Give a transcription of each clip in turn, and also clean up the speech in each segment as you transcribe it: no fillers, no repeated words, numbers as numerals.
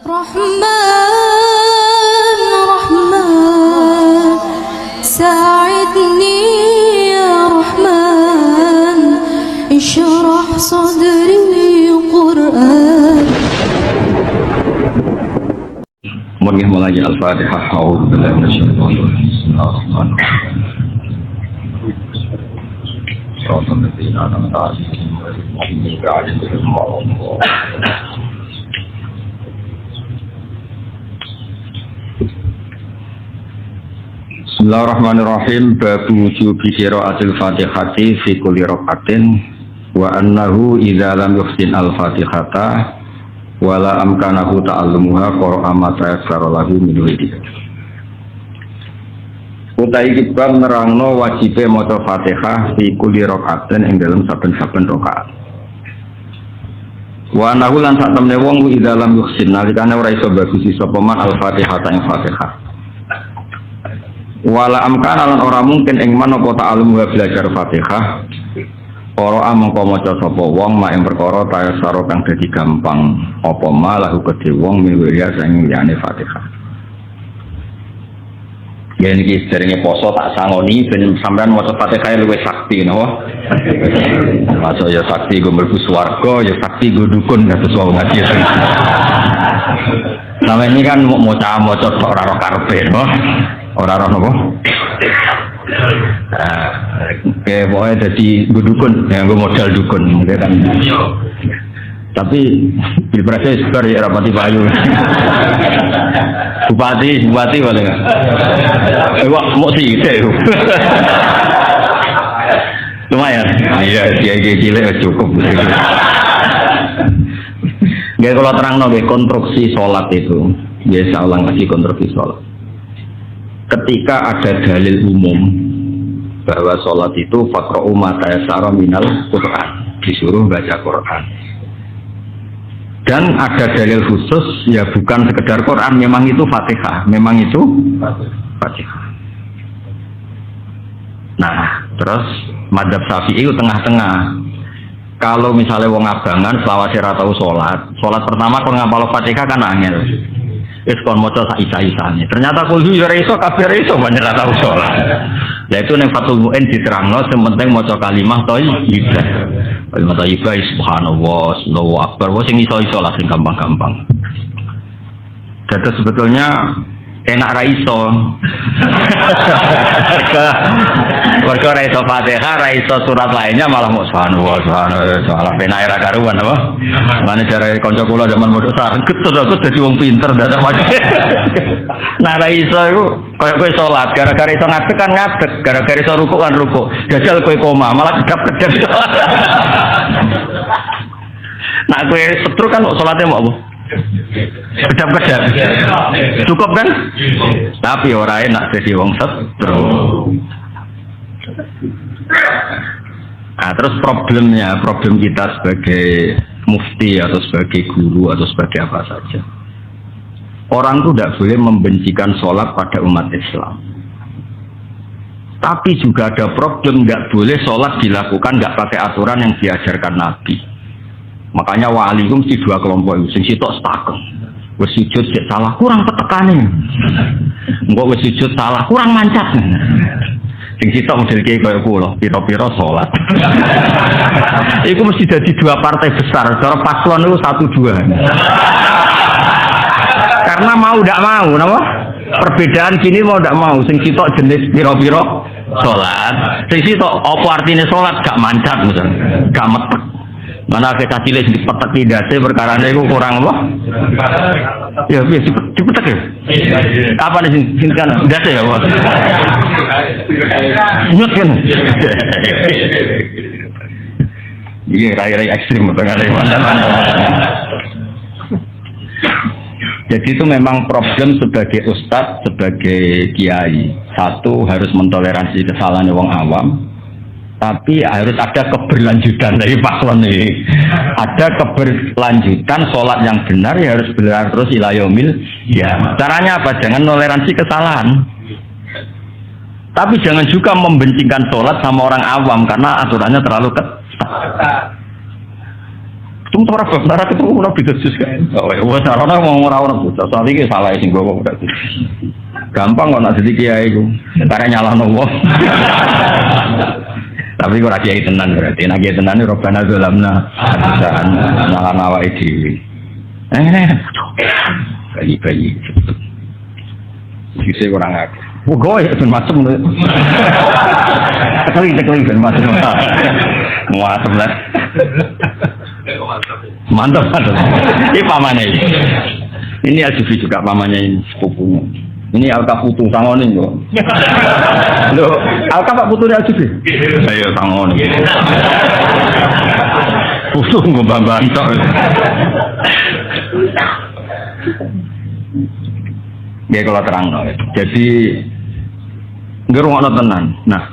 رحمن رحمن ساعدني يا رحمن اشرح صدري قرآن. mulai Al-Fatihah. A'udzu billahi minasyaitonir rajim. Bismillahirrahmanirrahim. Shiratal ladzina an'amta 'alaihim ghairil maghdubi 'alaihim. Bismillahirrahmanirrahim. Babu wujubi qiraatil Fatihati fi kulli rak'atin wa annahu idza lam yuhsin al-Fatihata wala amkanahu ta'allumuha qara'a ma tayassara lahu min wajib. Utai kita nerangno wajibe maca Fatihah fi kulli rak'atin ing dalam saben-saben rakaat. Wa annahu lan sak temne wong idza lam yuhsin nalikane ora iso bagusi sapa man al-Fatihah ing Fatihah. Wala amkana lan ora mungkin ing manapa ta'allum wa belajar Fatihah ora mongko maca sapa wong mak ing perkara tayassara kang dadi gampang apa malahu kedhe wong miwaya sing liyane Fatihah. Yen iki derenge poso tak sangoni ben sampean maca Fatihah luwih sakti napa? Maca ya sakti go mlebu swarga ya sakti go dukun kados wong ngaji. Sampe ini kan maca ora ora karepe no. Ora napa? Kayak pokoknya jadi dukun, yang gue modal dukun, kan. Tapi pilpresnya segar ya rapati payu. Bupati boleh nggak? Wah mau sih deh. Lumayan. Iya, dia gila cukup. Gak kalau terang nabe konstruksi sholat itu, biasa ulang lagi konstruksi sholat. Ketika ada dalil umum bahwa sholat itu faqra'u ma tayassara minal Quran, disuruh baca Quran. Dan ada dalil khusus, ya bukan sekedar Quran, memang itu Fatihah, memang itu Fatihah. Nah, terus madzhab Syafi'i itu tengah-tengah. Kalau misalnya wong abangan selawase ra tau sholat pertama kon ngapal Fatihah kan angel. Wis kon maca sak isa-isane. Ternyata kudu yo iso kabeh iso banyak ra tau salat. Lah itu ning Fathul Mu'in diterangno sing penting maca kalimah thayyibah. Kalimah thayyibah subhanallah, Allahu akbar, wis sing iso-iso lah sing gampang-gampang. Jadi sebetulnya enak ra iso. Mergo ra iso Fatihah, ra iso surat lainnya malah mau subhanallah, salah penak ra karuan apa? Mane cara kanca kula zaman modho saged aku dadi wong pinter ndak macam. Nah ra iso iku koyo salat gara-gara iso ngadeg kan ngadeg, gara-gara iso rukuk kan rukuk. Jajal kowe koma malah kedap-kedap. Nah kowe setru kan salate mau apa? Kedap-kedap. Cukup kan? Tapi ora enak jadi wong setru. Nah, terus problem kita sebagai mufti atau sebagai guru atau sebagai apa saja. Orang itu tidak boleh membencikan sholat pada umat Islam. Tapi juga ada problem nggak boleh sholat dilakukan nggak pakai aturan yang diajarkan Nabi. Makanya wali itu mesti dua kelompok itu. Sing sitok setaken. Wis sujud cek salah kurang tetekane. Engko wis sujud salah kurang mancat. Sing sitok model kiai kaya kula, pira-pira salat. Iku mesti dadi dua partai besar. Cara paslon itu 1-2. Karena mau ndak mau, napa? Perbedaan gini mau ndak mau. Sing sitok jenis pira-pira salat. Sing sitok apa artine salat gak mancat misalnya, gak metek. Mana kita cilik dipetek didase perkarane iku kurang apa? Ya wis dipetek ya. Apa sing kan dase ya, Bos? Nyut kan. Iya, rai-rai ekstrim perkara Jadi itu memang problem sebagai ustadz, sebagai kiai. Satu harus mentoleransi kesalahan wong awam. Tapi harus ada keberlanjutan dari paslon ini. Ada keberlanjutan sholat yang benar ya harus benar terus ila yaumil ya. Caranya apa? Jangan toleransi kesalahan. Tapi jangan juga membencikan sholat sama orang awam karena aturannya terlalu ketat. Ketemu ora benar ketemu ora bisa jus kan. Oh ya wis ora mau ora bocah. Soale iki salah sing gowo berarti. Gampang kok nak dadi kiai iku. Karek nyalahno wong. Tapi kok ora kiai tenan berarti. Nek kiai tenan Rabbana zalamna anfusana nyalahno awake dhewe. Bayi-bayi. Sise kurang aku. Gue ya ben macem lho. Tekeli ben macem. Muasem lah. Mantap. Ini pamannya ini. Ini Al-Jufi juga pamannya ini sepupunya. Ini Al-Kaputu Sangoning kok. Loh, Al-Kap putu Al-Jufi. Saya Sangoning. Putu ngomong tok. Ya kalau terang jadi ngerungokno tenan. Nah,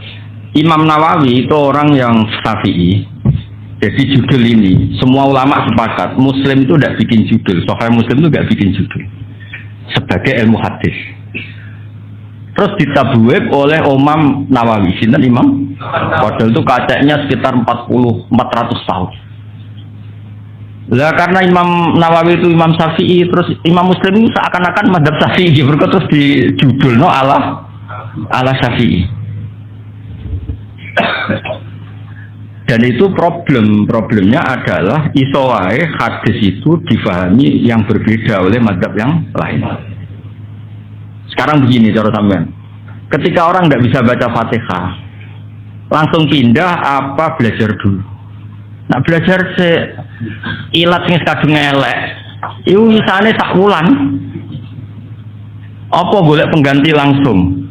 Imam Nawawi itu orang yang Syafi'i. Jadi judul ini semua ulama sepakat Muslim itu tidak bikin judul, Sahih Muslim itu tidak bikin judul sebagai ilmu hadis. Terus ditabwib oleh Imam Nawawi, sinten Imam? Padahal itu kacanya sekitar 400 tahun. Lah karena Imam Nawawi itu Imam Syafi'i, terus Imam Muslim ini seakan-akan madzhab Syafi'i, terus dijudulno ala Syafi'i. Dan itu problemnya adalah iso wae hadis itu difahami yang berbeda oleh madzhab yang lain. Sekarang begini cara sampean. Ketika orang tidak bisa baca Fatihah, langsung pindah apa belajar dulu? Nah belajar ilat sing kadung elek. Iku misane sak wulan. Apa golek pengganti langsung?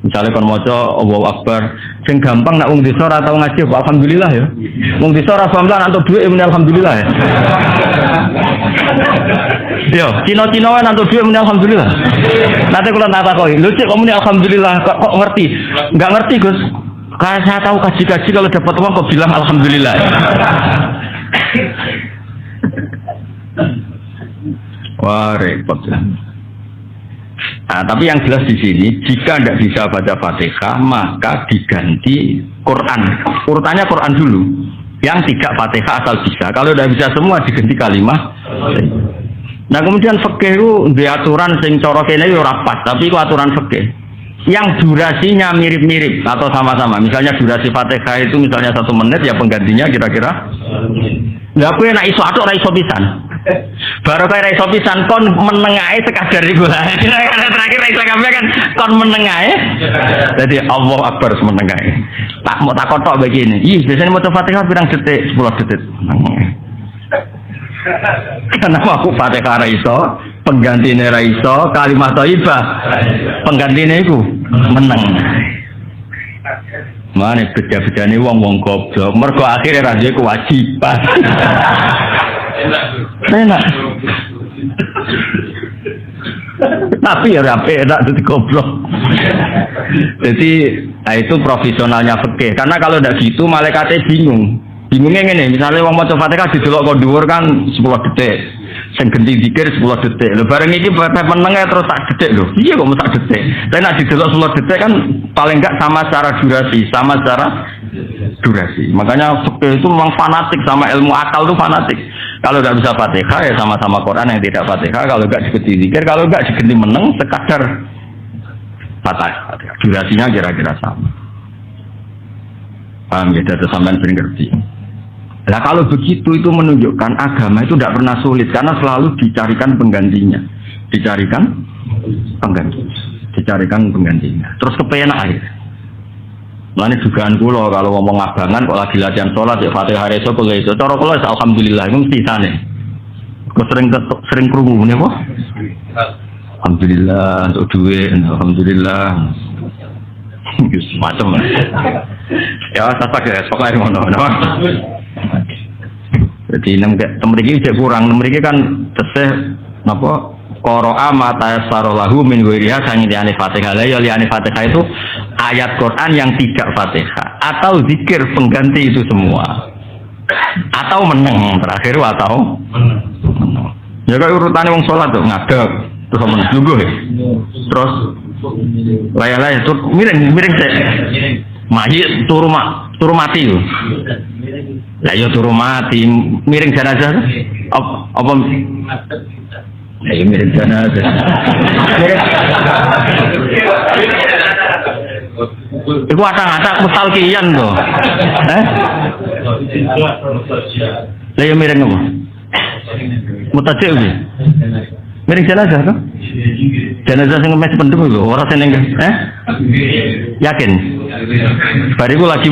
Misalnya kon maca Allahu Akbar, sing gampang nak wong desa ora tau ngaji, alhamdulillah ya. Wong desa ora paham lan antuk dhuwit muni alhamdulillah ya. Yo, Cina-Cina wae antuk dhuwit muni alhamdulillah. Nanti kula tak takoki, lho cek kok muni alhamdulillah kok ngerti? Enggak ngerti, Gus. Kalau saya tahu kaji-kaji kalau dapat uang kok bilang alhamdulillah. Wah, repot. Nah, tapi yang jelas di sini, jika tidak bisa baca Fatihah, maka diganti Quran. Urutannya Quran dulu. Yang tidak Fatihah asal bisa. Kalau tidak bisa semua diganti kalimah. Nah, kemudian fikih itu di aturan sing cara kene yo ora pas, tapi itu aturan fikih. Yang durasinya mirip-mirip atau sama-sama. Misalnya durasi Fatihah itu misalnya 1 menit, ya penggantinya kira-kira. Lah kowe nek iso atuk ora iso pisan. Baru kaya iso pisan kon menengahe sekadar iku lah. Terakhir iso kabeh kan kon menengahe. Jadi Allahu Akbar menengahe. Tak mau tak kotok begini. Ih, biasanya maca Fatihah pirang detik? 10 detik. Kenapa aku Fatihah ra iso, penggantine ra iso, kalimat thayyibah. Penggantine iku meneng. Mane beda-bedane wong-wong goblok. Mergo akhire ra duwe kewajiban. Enak. Tapi ya rapi enak jadi goblok. Jadi itu profesionalnya fikih. Karena kalau tidak gitu malaikatnya bingung. Bingungnya ngene, misalnya wong maca Fatihah didelok kok dhuwur kan 10 detik. Sing genti zikir 10 detik. Lho bareng iki menenge terus tak detik lho. Iya kok tak detik. Tapi nek didelok 10 detik kan paling enggak sama secara durasi, Makanya fikih itu memang fanatik sama ilmu akal itu fanatik. Kalau tidak bisa Fatihah ya sama-sama Quran yang tidak Fatihah. Kalau enggak diganti zikir, kalau enggak diganti meneng sekadar Fatihah. Durasinya kira-kira sama. Paham ya, itu sampean sering ngerti. Nah kalau begitu itu menunjukkan agama itu tidak pernah sulit karena selalu dicarikan penggantinya. Dicarikan penggantinya. Terus kepenak aja. Mulane dugaan kula kalau ngomong abangan kok lagi latihan sholat ya Fatihah reso kok iso. Cara kula alhamdulillah itu mesti sane. Kok sering krungu ngene apa? Alhamdulillah untuk duit, alhamdulillah. Macam ya tak ya pokoke ngono. Jadi mriki cek kurang, mriki kan tesih napa qara'a ma tayassara lahu min ghairiha sang liyane Fatihah. Ya liyane Fatihah itu ayat Quran yang tidak Fatihah atau zikir pengganti itu semua. Atau meneng terakhir atau meneng. Ya kaya urutane wong salat tuh ngadeg terus meneng lungguh ya. Terus laya-laya miring sik. Mayit turu mati lho. Lah ya turu mati, miring jenazah. Apa? Lah ya miring jenazah. Iku atak-atak mustalkian to. Lah ya miring apa? Mutajik iki. Miring jenazah to? Jenazah sing mes pendem lho, ora seneng. Yakin? Bariku lagi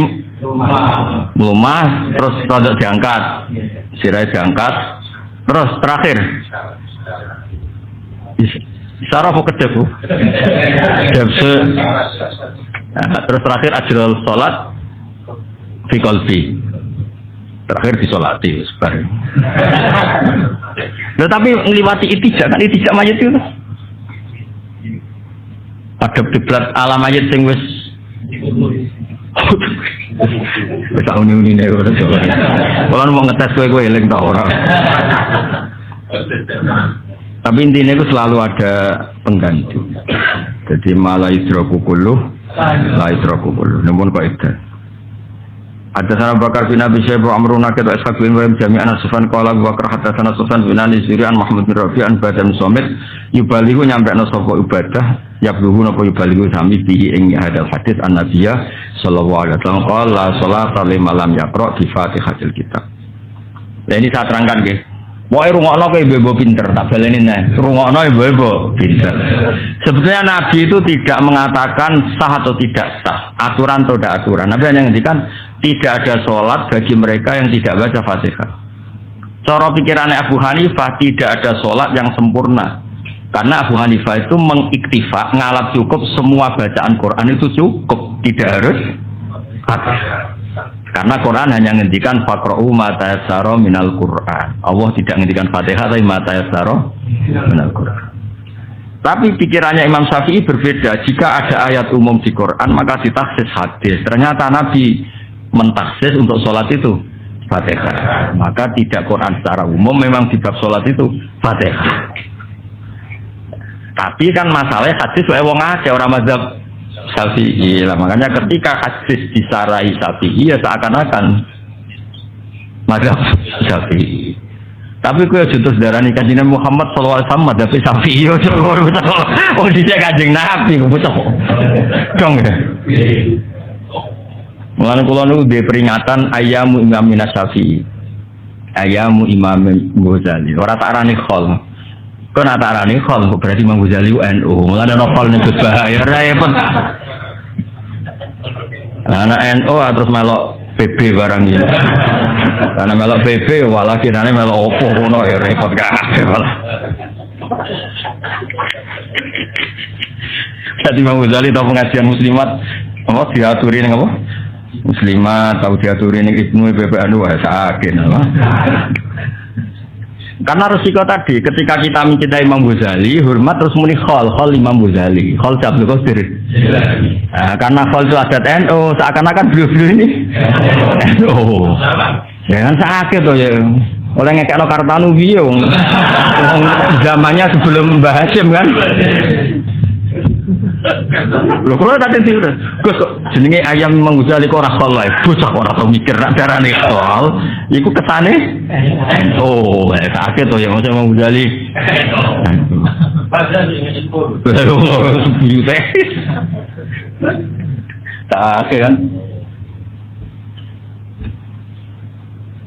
lumah, terus rodok diangkat, sirah diangkat, terus terakhir. Isara apa kedep? Kedep. Terus terakhir ajrul sholat fi qalbi. Terakhir disolati sebar. Nah, tapi ngliwati itijak kan itijak mayit itu. Adab diblat alam mayit sing wis wis uni-uni nek ora coba. Kalau mau ngetes kowe eling ta ora. Tapi intinya itu selalu ada pengganti. Jadi malah idroku kuluh, la idroku kuluh. Namun kok itu. Ada sana Bakar bin Abi Syaibah Amruna kita Ishaq bin Ibrahim Jami'an Sufyan qala Bakar hatta sana Sufyan bin Ali Zurian Muhammad bin Rabi'an Badam Somit yubalihu nyampe sapa ibadah yabluhu napa yubalihu sami bihi ing hadal hadis an-nabiyya sallallahu alaihi wasallam qala salata liman lam yaqra bi Fatihatil kitab. Nah ini saya terangkan nggih. Wae rungokno kowe ibu-ibu pinter tak baleni neh. Rungokno ibu-ibu pinter. Sebetulnya Nabi itu tidak mengatakan sah atau tidak sah, aturan atau tidak aturan. Nabi hanya ngendikan tidak ada sholat bagi mereka yang tidak baca Fatihah. Cara pikirannya Abu Hanifah tidak ada sholat yang sempurna. Karena Abu Hanifah itu mengiktifa, ngalap cukup semua bacaan Quran itu cukup, tidak harus Fatihah. Karena Quran hanya ngendikan faqra'u ma tayassara minal Quran. Allah tidak ngendikan Fatihah tapi ma tayassara minal Quran. Tapi pikirannya Imam Syafi'i berbeda. Jika ada ayat umum di Quran maka ditaksis hadis. Ternyata Nabi mentaksis untuk sholat itu Fatihah. Maka tidak Quran secara umum memang di bab sholat itu Fatihah. Tapi kan masalahnya hadis wae wong akeh ora mazhab Syafi'i lah, makanya ketika hadis disarai Syafi'i ya seakan-akan mazhab Syafi'i. Tapi kowe jutus darani Kanjeng Muhammad sallallahu alaihi wasallam mazhab Syafi'i yo oh dicek Kanjeng Nabi kok bocah. Dong ya. Mulane kula niku dhe peringatan ayamu Imam Syafi'i. Ayamu Imam Ghazali. Ora tak arani khol. Kau nak tarani khol, berarti Imam Ghazali NU. Mulai ada nopal nih berbahaya, repot. Anak NU terus melok PB barang ini. Karena melok PB, walau kiranya melok opo, kono ya repot kabeh malah. Jadi Imam Ghazali tahu pengajian muslimat, apa diaturi nih apa? Muslimat tahu diaturi nih Ibnu PPNU sakit, apa? Karena resiko tadi, ketika kita mencintai Imam Ghazali, hormat terus muni khol Imam Ghazali, khol Abdul Qadir. Nah, karena khol itu adat NU, seakan-akan beliau-beliau ini NU. Jangan sakit tuh ya. Oleh ngekekno Kartanu piye wong zamannya sebelum Mbah Hasyim kan. Lho kok tak tentu Gus kok jenenge ayam Imam Ghazali kok ora khol wae. Bocah kok ora tau mikir nak darane khol. Iku kesane oh, sakit to ya Mas Imam Ghazali. Padahal ini impor. Sakit kan?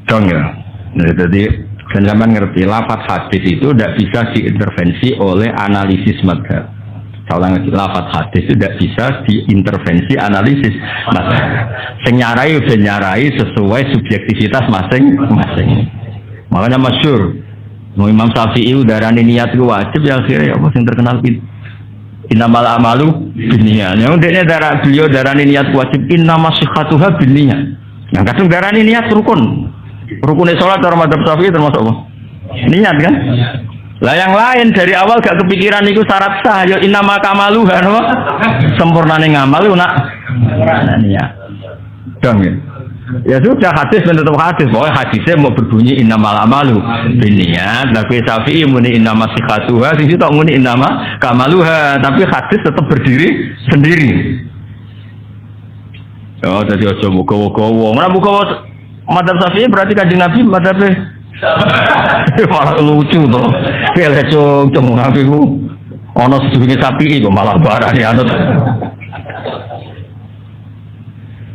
Dong ya. Nah, jadi zaman ngerti lafaz hadis itu tidak bisa diintervensi oleh analisis mazhab. Kalau ngerti lafaz hadis itu tidak bisa diintervensi analisis mazhab. Sing nyarai udah nyarai sesuai subjektivitas masing-masing. Makanya masyhur Imam Syafi'i udarani niat itu wajib ya akhirnya apa yang terkenal innamal amalu binniyat. Yang udahnya beliau darani niat wajib innamas shihatuha binniyat. Yang kadang darani niat rukun. Rukunnya sholat cara madzhab Syafi'i termasuk apa? Niat kan? Lah yang lain dari awal gak kepikiran itu syarat sah ya innama kamaluha no? Sempurnane ngamal itu nak niat. Dong ya. Ya sudah hadis menurut hadis, pokoknya hadisnya mau berbunyi innamal amalu binniyat. Tapi Syafi'i muni innamas shihatuha, sisi tak muni innama kamaluha, tapi hadis tetap berdiri sendiri. Oh, jadi aja muga-muga wong. Ora muga Madzhab Syafi'i berarti Kanjeng Nabi madzhabnya malah lucu toh. Kele cung Nabi ku ana sedurunge Syafi'i kok malah barani anut.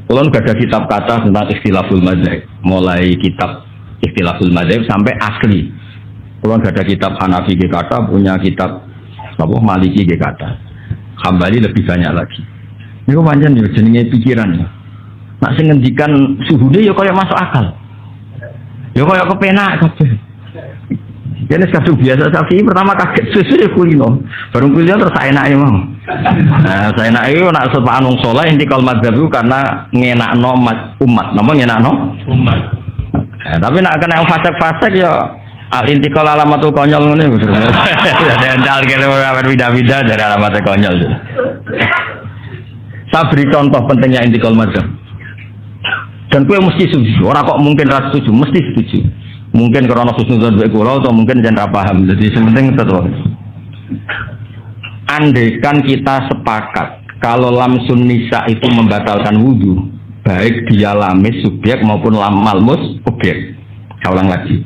Kulon gak ada kitab kata tentang ikhtilaful madzhab, mulai kitab ikhtilaful madzhab sampai asli. Kulon gak ada kitab Hanafi ge kata, punya kitab apa Maliki ge kata. Hambali lebih banyak lagi. Niku pancen yo jenenge pikiran. Nak sing ngendikan suhune yo kaya masuk akal. Yo kaya kepenak kabeh. Jenis kadung biasa Syafi'i pertama kaget sesuai kulino. Baru kulino terus enake mau. Nah, saya enak itu nak sepaan wong saleh intikal madzhab itu karena ngenakno umat. Napa ngenakno? Umat. Tapi nak kena fasik-fasik ya intikal alamatul konyol ngene. Ya ndal kene ora beda-beda dari alamatul konyol. Saya beri contoh pentingnya intikal madzhab. Dan kowe mesti setuju, ora kok mungkin ra setuju, mesti setuju. Mungkin karena husnuzon mbek kula atau mungkin jangan paham. Jadi sementing tetep. Andaikan kita sepakat kalau lamsun nisa itu membatalkan wudu, baik dia lamis subjek maupun malmus objek. Saya ulang lagi.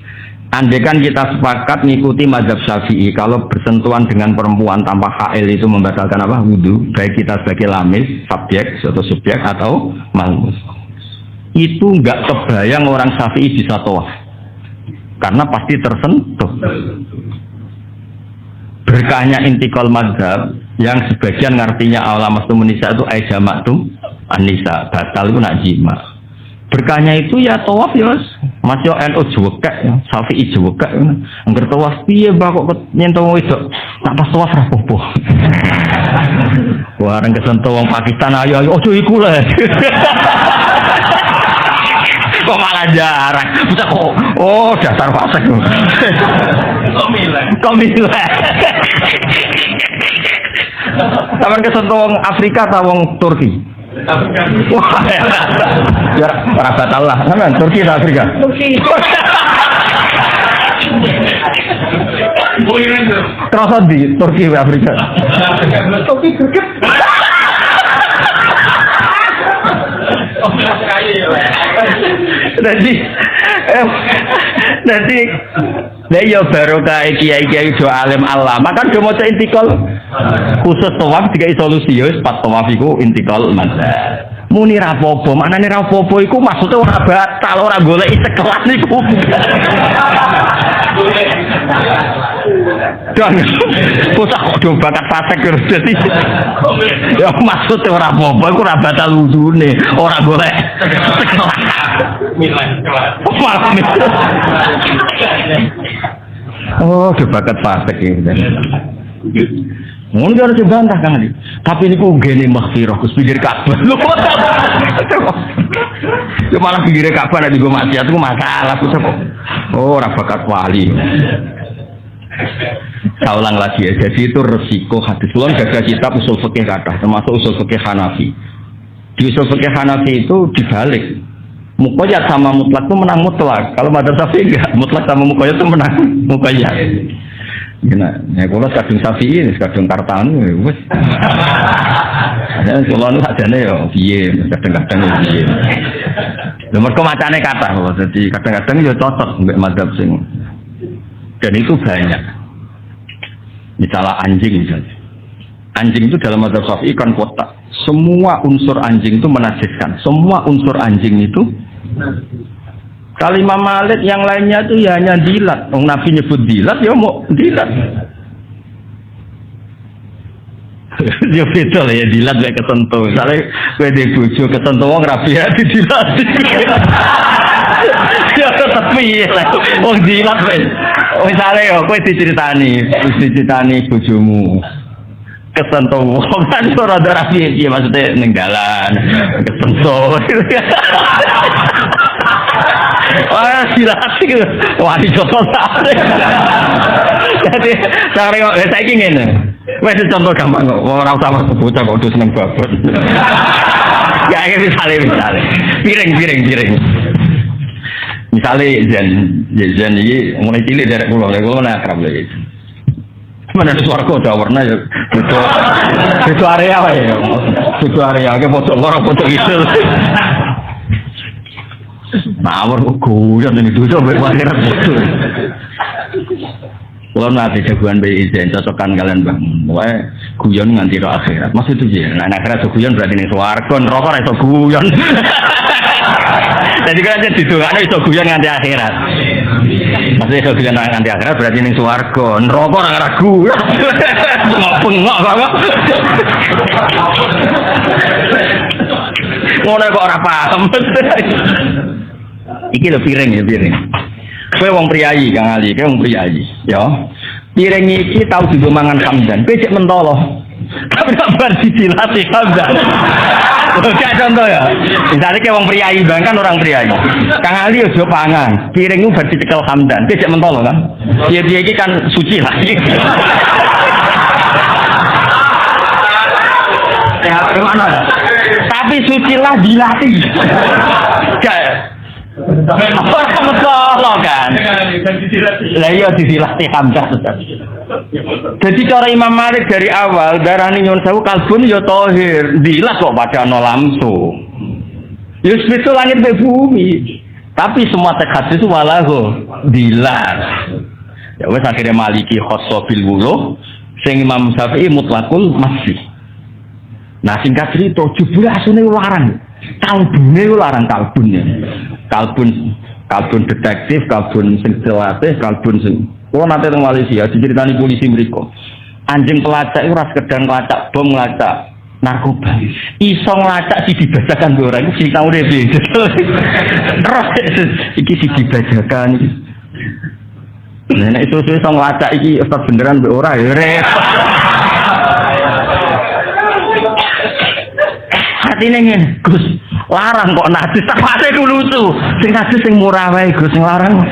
Andaikan kita sepakat mengikuti mazhab Syafi'i kalau bersentuhan dengan perempuan tanpa hail itu membatalkan apa? Wudu, baik kita sebagai lamis, subjek atau subjek atau malmus. Itu enggak kebayang orang Syafi'i bisa tawaf. Karena pasti tersentuh. Berkahnya intikal mazhab yang sebagian ngartinya awal mastumun nisa itu aijamaktum an-nisa, batal itu nak jima. Berkahnya itu ya tawaf ya Mas yo NU jewekek ya, Syafi'i jewekek. Angger tawaf piye mbak kok nyentuh wedok. Tak pas tawaf ra apa-apa. Wah, areng kesentuh wong Pakistan ayo ojo iku le. Kok malah jarang. Bisa kok. Oh, dasar fasik. Komile. Sampeyan kesentuh wong Afrika ta wong Turki? Wah. Ya, ora batal lah. Sampeyan Turki ta Afrika? Turki. Terus di Turki ke Afrika? Turki greget. Nanti ya baru kayak kiai do alim alama kan do maca intikal khusus tawaf dikai solusi yo pas tawaf iku intikal mazhab. Muni ra apa-apa, maknane ra apa-apa iku maksude ora batal, ora goleki sekelas niku. Dan kok do bakat fasik terus dadi. Ya maksude ora apa-apa iku ora batal wudune, ora golek sekelas. Milih kelas. Oh, do bakat fasik iki. Mungkin harus dibantah kan Ali. Tapi ini kok gini maghfirah kus pinggir Ka'bah. Lu malah pinggir Ka'bah nanti gue maksiat itu masalah kok. Oh, ora bakat wali. Saya ulang lagi ya. Jadi itu resiko hadis. Ulang jaga kitab usul fikih kathah, termasuk usul fikih Hanafi. Di usul fikih Hanafi itu dibalik. Muqayyad sama mutlak itu menang mutlak. Kalau madzhab Syafi'i enggak, mutlak sama muqayyad itu menang muqayyad. Nah, kalau kadung Syafi'i, kadung Kartanu, wes. Kalau nu sajane yo, piye, kadang-kadang yo piye. Nomor kemacane kata, jadi kadang-kadang yo cocok mbek madzhab sing. Dan itu banyak. Misalnya anjing misalnya. Anjing itu dalam madzhab Syafi'i kan kotak. Semua unsur anjing itu menajiskan. Semua unsur anjing itu. Kalau Imam Malik yang lainnya itu ya hanya dilat. Nabi nyebut dilat, ya mau dilat. Ya betul ya dilat kayak kesentuh. Misalnya gue di bojo kesentuh wong rapi ya dilat. Ya tetep piye lah. Wong dilat wis. Misalnya ya kowe diceritani bojomu. Kesentuh wong kan ora rapi piye maksudnya ning dalan kesentuh. Wah, silati gitu. Wah, dicontoh sate. Jadi, saya ingin ngene. Wes contoh gampang kok. Ora usah bocah kok udah seneng babon. Ya, misalnya. Piring. Misalnya Zen iki mulai cilik derek kula nak akrab lagi. Mana ada suara kok warna ya. Itu area apa ya? Itu area ke foto loro foto itu. Mawar kok guyon ini dosa mbek akhirat bodoh. Kalau nanti jagoan BI izin cocokan kalian bang, mulai guyon nganti roh akhirat. Maksud itu ya, nah akhirat guyon berarti nih swarga, rokok itu guyon. Jadi kan aja didongakno iso guyon nganti akhirat. Maksudnya iso guyon nganti akhirat berarti ning swarga, neraka ora ragu. Ngopengok kok. Ngono kok ora paham. Iki lho piring ya piring. Kowe wong priayi Kang Ali, kowe wong priayi, ya. Piring iki tau digo mangan hamdan, kowe cek mentolo. Tapi bar ditilati hamdan. Oke contoh ya. Misalnya kayak wong priayi bahkan orang priayi. Kang Ali ojo pangan, piring itu bar dicekel hamdan, kowe cek mentolo kan. Dia iki kan suci lah. Ya, gimana? Tapi suci lah dilatih. Betul kan? Lah iya dilatih hamdan. Jadi cara Imam Malik dari awal darani nyun sewu kalbun ya tohir, dilas kok pada no langsung. Yus itu langit be bumi. Tapi semua tekad itu walahu dilas. Ya wes akhirnya Maliki khosso bil wulo, sing Imam Syafi'i mutlakul masih. Nah singkat cerita jebule asune larang. Kalbune larang kalbunnya. Kalbun detektif, kalbun sing selatih, kalbun sing. Kalau nanti teng Malaysia diceritani polisi mereka. Anjing pelacak itu ras kedang pelacak bom melacak narkoba. Iso ngelacak si dibacakan be orang iki sing tau dhewe. Terus iki si dibacakan iki. Nek itu iso ngelacak iki ustaz beneran be ora ya repot. Hatine ngene, Gus. Larang kok najis tak pate ku lucu. Sing najis sing murah wae Gus, sing larang.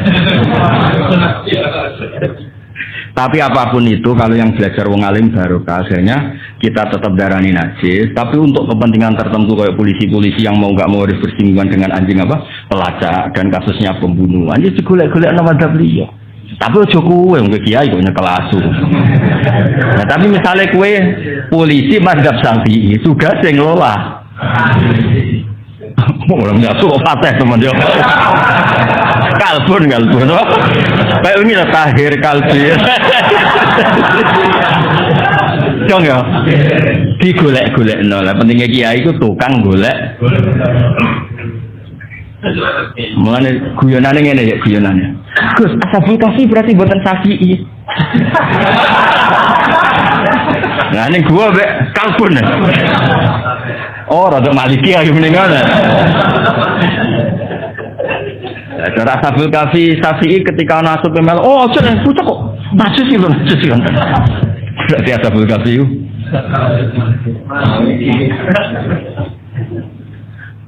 Tapi apapun itu kalau yang belajar wong alim barokah akhirnya kita tetap darani najis, tapi untuk kepentingan tertentu kayak polisi-polisi yang mau enggak mau bersinggungan dengan anjing apa? Pelacak dan kasusnya pembunuhan. Anjing digolek-golek nama madzhab liya. Tapi ojo kowe wong kiai kok nyekel asu. Nah, tapi misalnya kowe polisi madzhab Syafi'i tugas sing ngelola. Orang nggak suka patah teman dia. Kalbun, kayak ini lah tahir kalbi. Jong ya, digolek-golek nol. Pentingnya kiai itu tukang golek. Mulane guyonane ngene ya guyonane. Gus, asabul kafi berarti buatan Syafi'i. Nah ini gua be kalbun. Oh, rada Maliki ayo menengan. Cara asabul kafi Syafi'i ketika nasub mel, oh aja pucuk kok. Najis iki lho, najis iki. Berarti asabul kafi.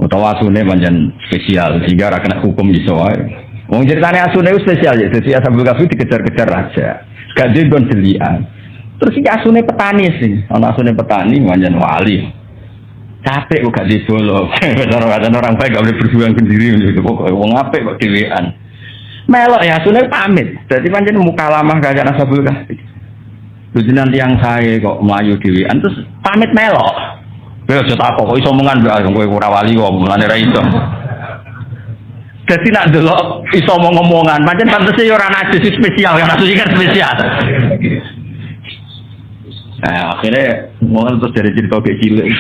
Utawa asune pancen spesial sehingga ora kena hukum iso wae. Wong ceritane asune spesial ya, dadi asabul kafi dikejar-kejar raja. Gak dikon delian. Terus iki asune petani sing, ana asune petani pancen wali. Capek kok gak dibolok. Orang baik gak boleh berjuang sendiri gitu. Wong apik kok dhewean. Melok ya asune pamit. Dadi pancen muka lamah gak ana asabul kafi. Dadi nanti yang saya kok mlayu dhewean terus pamit melok. Kowe aja takok kok iso omongan mbak kowe ora wali kok mulane ra iso. Dadi nak delok iso omong-omongan, pancen pantese yo ora najis spesial, kan najis kan spesial. Nah, akhirnya ngono terus dari cerita kayak cilik.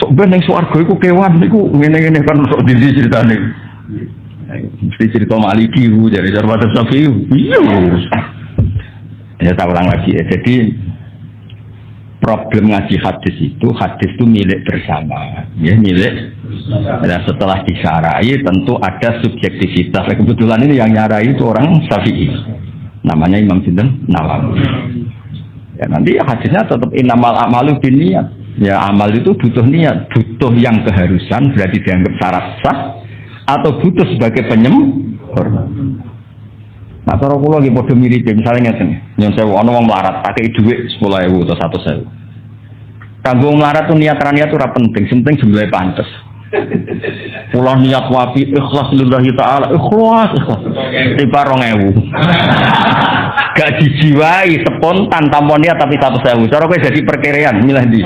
Sok ben ning swarga iku kewan niku ngene-ngene kan sok dindi ceritane. Mesti cerita Maliki Bu dari Sarwata Safi. Iya. Ya tak ulang lagi ya. Jadi problem ngaji hadis itu milik bersama, ya milik. Dan setelah disarai tentu ada subjektivitas. Kebetulan ini yang nyarai itu orang Syafi'i, namanya Imam Sinten Nawawi. Ya nanti hadisnya tetap innamal a'malu binniyat. Ya amal itu butuh niat, butuh yang keharusan berarti dianggap syarat sah atau butuh sebagai penyempur. Nah, cara kula nggih padha mirip misalnya ngeten. Nyon sewu ana wong melarat, pakai dhuwit 10.000 atau 100.000. Kanggo melarat tuh niat ora penting, penting jumlahe pantes. Kula niat wapi ikhlas lillahi taala, ikhlas. Tiba 2.000. gak dijiwai spontan tanpa niat tapi 100.000. Cara kowe jadi perkiraan milih ndi?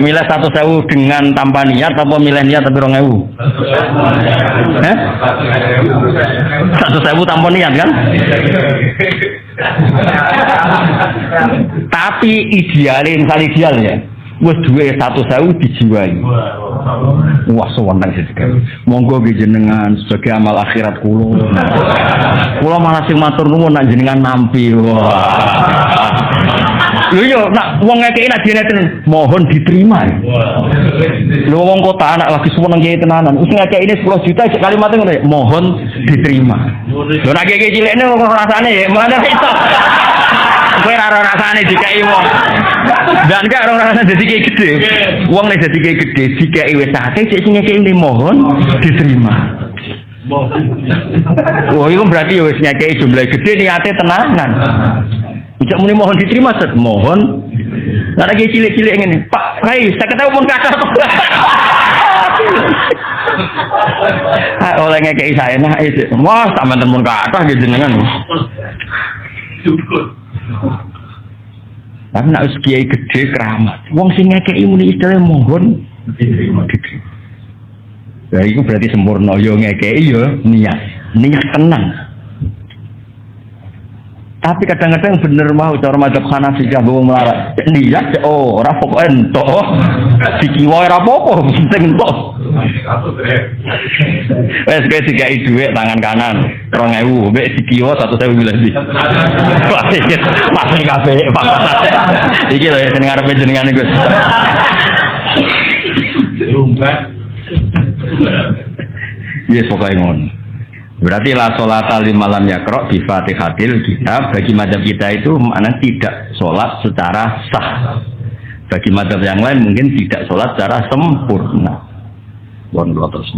Milih 100.000 dengan tanpa niat atau milih niat tapi 2.000? Heh? 100.000 tanpa niat kan? Tapi idealnya, misalnya ideal ya, wis duwe 100.000 dijiwai. Wah, sewenang sekali. Monggo jenengan sebagai amal akhirat kula. Kula malah sing matur nuwun nak jenengan nampi. Wah. Lho yo nak wong ngekeki nak dineten mohon diterima. Lho wong kota anak lagi seneng kiai tenanan. Wis ngekeki ini 10 juta kalimatnya ngono ya, mohon diterima. Lho nak kiai cilikne kok rasane ya mulane iso. Kowe ora rasane dikai wong. Dan gak ora rasane dadi kiai gede. Wong nek dadi kiai gede dikai wis akeh sik sing ngekeki mohon diterima. Wah, itu berarti ya wis ngekeki jumlah gede niate tenanan. Ujak muni mohon diterima set mohon. Lah lagi cilik-cilik ngene. Pak, hai, saya ketemu pun kata. Oleh ngekeki saya nah itu. Wah, sampean mun kata nggih jenengan. Cukup. Tapi nek kiai gede keramat. Wong sing ngekeki muni istilah mohon diterima. Lah iku berarti sempurna yo ngekeki yo niat tenang. Tapi kadang-kadang bener mau cara madzhab Hanafi jambung melarat. Niat ora pokoke entuk. Dikiwa ora apa-apa, penting entuk. Wes kowe dikai dhuwit tangan kanan 2.000, mbek dikiwa 1.000 milih ndi. Masih kabeh Pak. Iki lho sing ngarepe jenengan iku. Yes, pokoknya ngono. Berarti la sholata limalam yakro di Fatihatil kitab. Bagi mazhab kita itu makna tidak sholat secara sah. Bagi mazhab yang lain mungkin tidak sholat secara sempurna. Terus.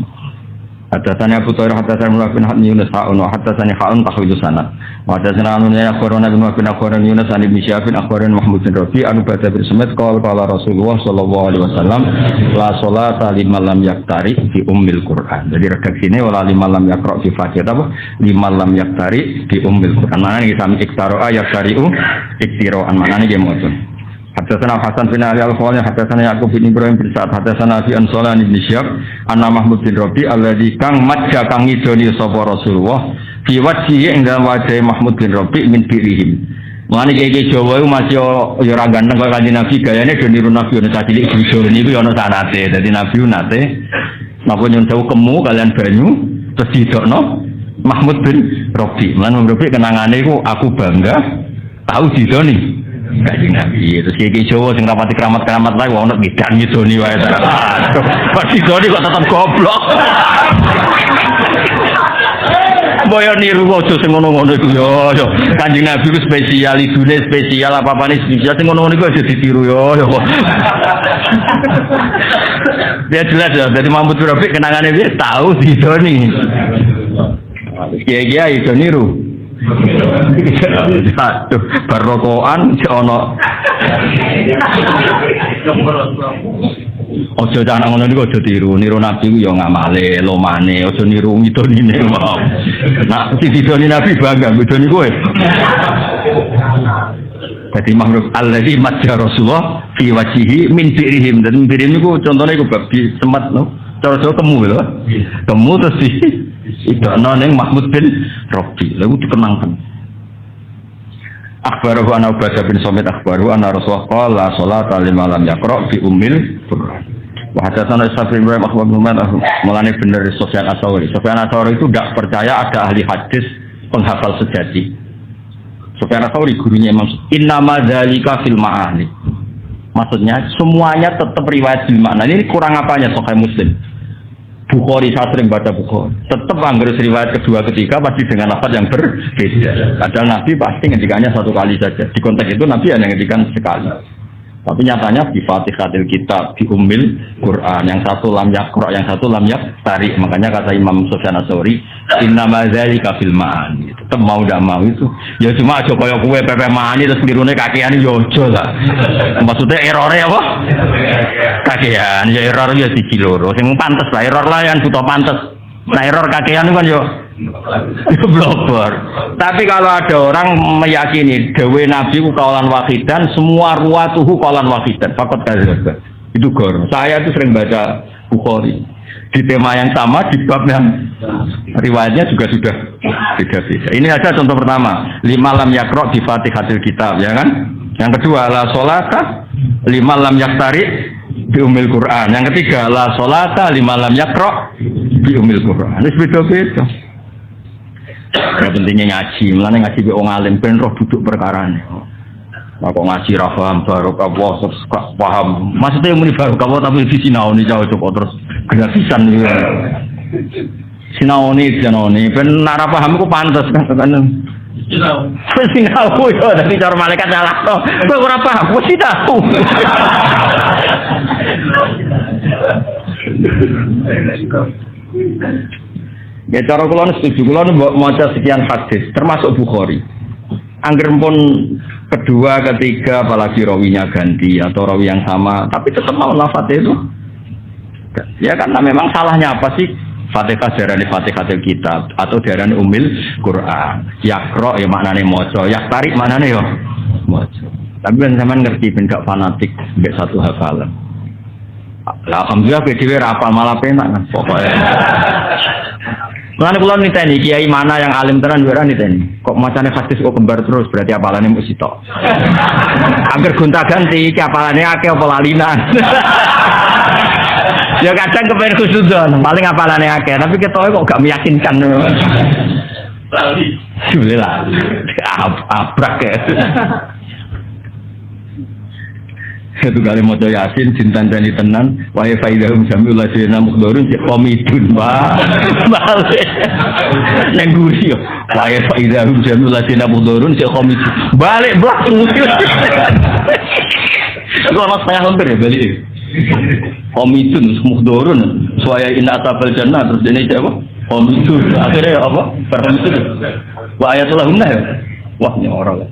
Hadatsana Abu Thairah hadatsana Mullah bin Yunus ha'un wa hadatsani ha'un tahwilu sanad. Wa hadatsana Anun ya akhbarana bin akhbarana Yunus an Ibnu Syihab bin akhbarana Mahmud bin Rabi an Ubadah bin Samit qala Rasulullah sallallahu alaihi wasallam la sholata liman lam yaktari fi ummil Qur'an. Jadi redaksine wala liman lam yaqra fi Fatihah apa? Liman lam yaktari fi ummil Qur'an. Maknane iki sami iktara yaktari'u iktira'an maknane nggih mboten. Hadatsana Hasan bin Ali Al-Khawani hadatsana Yaqub bin Ibrahim bin Sa'ad hadatsana Abi Ansalan bin Syihab anna Mahmud bin Rabi alladzi kang majja kang ngidoni sapa Rasulullah fi wajhi ing dalem wajah Mahmud bin Rabi min birihim. Mulane iki Jawa iku masih ya ora ganteng kaya Kanjeng Nabi gayane do niru Nabi ono cilik iso niku ya ono sanate. Dadi Nabi nate napa nyun sewu kemu kalian banyu terus didokno Mahmud bin Rabi. Mulane Rabi kenangane iku aku bangga tahu didoni Kanjeng Nabi. Terus iki Jawa sing rapati keramat-keramat lae ono ngidan ngidoni wae ta. Pas didoni kok tetep goblok. Boyo niru aja sing ngono-ngono iku yo. Kanjeng Nabi ku spesial, idune spesial, apa-apane spesial sing ngono-ngono iku aja ditiru yo. Dia jelas ya, dari Mahmud bin Rabi kenangane dia tahu didoni. Kiai-kiai iso niru. Aduh, barokoan ono. Ojo anak ngono niku aja tiru Nabi ku ya ngamale, lomane, aja niru ngidonine wae. Nak didoni Nabi bangga ngidoni kowe. Dadi makhluk alladzi majja Rasulullah fi wajhihi min birihim. Dan birihim niku contone iku bab di semat no. Cara-cara temu lho. Temu terus idokno ning Mahmud bin Rabi. Lha ku dikenangkan. Akhbaruhu anna Ubadah bin Samit akhbaruhu anna Rasulullah qala sholata liman lam yaqra bi ummil Qur'an. Wa hadatsana Sa'id bin Ibrahim akhbarana mulane bener Sufyan Ats-Tsauri. Sufyan Ats-Tsauri itu tidak percaya ada ahli hadis penghafal sejati. Sufyan Ats-Tsauri gurunya Imam Innama dzalika fil ma'ani. Maksudnya semuanya tetap riwayat bil makna. Ini kurang apanya Sahih Muslim? Bukhari saya sering baca Bukhari. Tetap anggar riwayat kedua ketiga pasti dengan lafaz yang berbeda. Padahal Nabi pasti ngendikannya satu kali saja. Di konteks itu Nabi hanya ngendikan sekali. Tapi nyatanya di Fatihatil Kitab, di Ummil Qur'an, yang satu lam yaqra, yang satu lam yaktari. Makanya kata Imam Sufyan Ats-Tsauri, innama dzalika fil ma'ani. Tetap mau ndak mau itu. Ya cuma aja kaya kowe pepe ma'ani terus klirune kakean yo aja lah. Maksudnya errore apa? Kakean, ya error ya siji loro. Sing pantes lah error lah yang butuh pantes. Nah error kakean kan yo Blobor. Tapi kalau ada orang meyakini dewe Nabi ku kaulan wahidan, semua ruwatuhu kaulan wahidan. Fakot kadzdzab. Itu gor. Saya itu sering baca Bukhari. Di tema yang sama, di bab yang riwayatnya juga sudah beda-beda. Ini aja contoh pertama. 5 lam yakro di Fatihatil Kitab, ya kan? Yang kedua, la sholata 5 lam yaktari di umil Quran. Yang ketiga, la sholata 5 lam yakro di umil Quran. Ini beda-beda. Ya pentingnya ngaji, mulane ngaji be wong alim ben roh duduk perkarane. Kok ngaji ra paham barokah terus gak paham. Maksudnya muni barokah tapi di sinaoni jauh terus gratisan iki. Sinaoni ben ora paham ku pantes kan. Sinau yo dadi cara malaikat nyalahno. Kowe ora paham, wis tahu. Ya cara kula setuju, kula maca sekian hadis termasuk Bukhari. Angger pun kedua, ketiga, apalagi rawinya ganti atau rawi yang sama, tapi tetap mau lafadznya itu. Ya karena memang salahnya apa sih? Fatihah darani Fatihatil Kitab atau darani Umil Quran. Yakro ya maknane maca, yaktarik maknane yo maca. Tapi ben sampean ngerti ben gak fanatik mbek satu hafalan. Lah alhamdulillah dhewe ra hafal malah penak kan pokoke. Mulane kula niteni kiai mana yang alim tenan ora niteni. Kok macane hadis kok kembar terus berarti hafalane mung sitok. Angger gonta-ganti iki hafalane akeh apa lalinan. Ya kadang kepen khusnudon, paling hafalane akeh, tapi ketoke kok gak meyakinkan. Lali. Alhamdulillah. Abrak ya. Satu kali mau Yasin cintan dan tenan wae faidahum sambil lasina mukdorun cek komidun balik yang guri yo wae faidahum sambil lasina mukdorun cek komidun balik blak lu anak setengah hampir ya balik komidun mukdorun suaya ina atabal jannah terus ini siapa komidun akhirnya apa komidun wa ayatullah hunna ya wah ini orang ya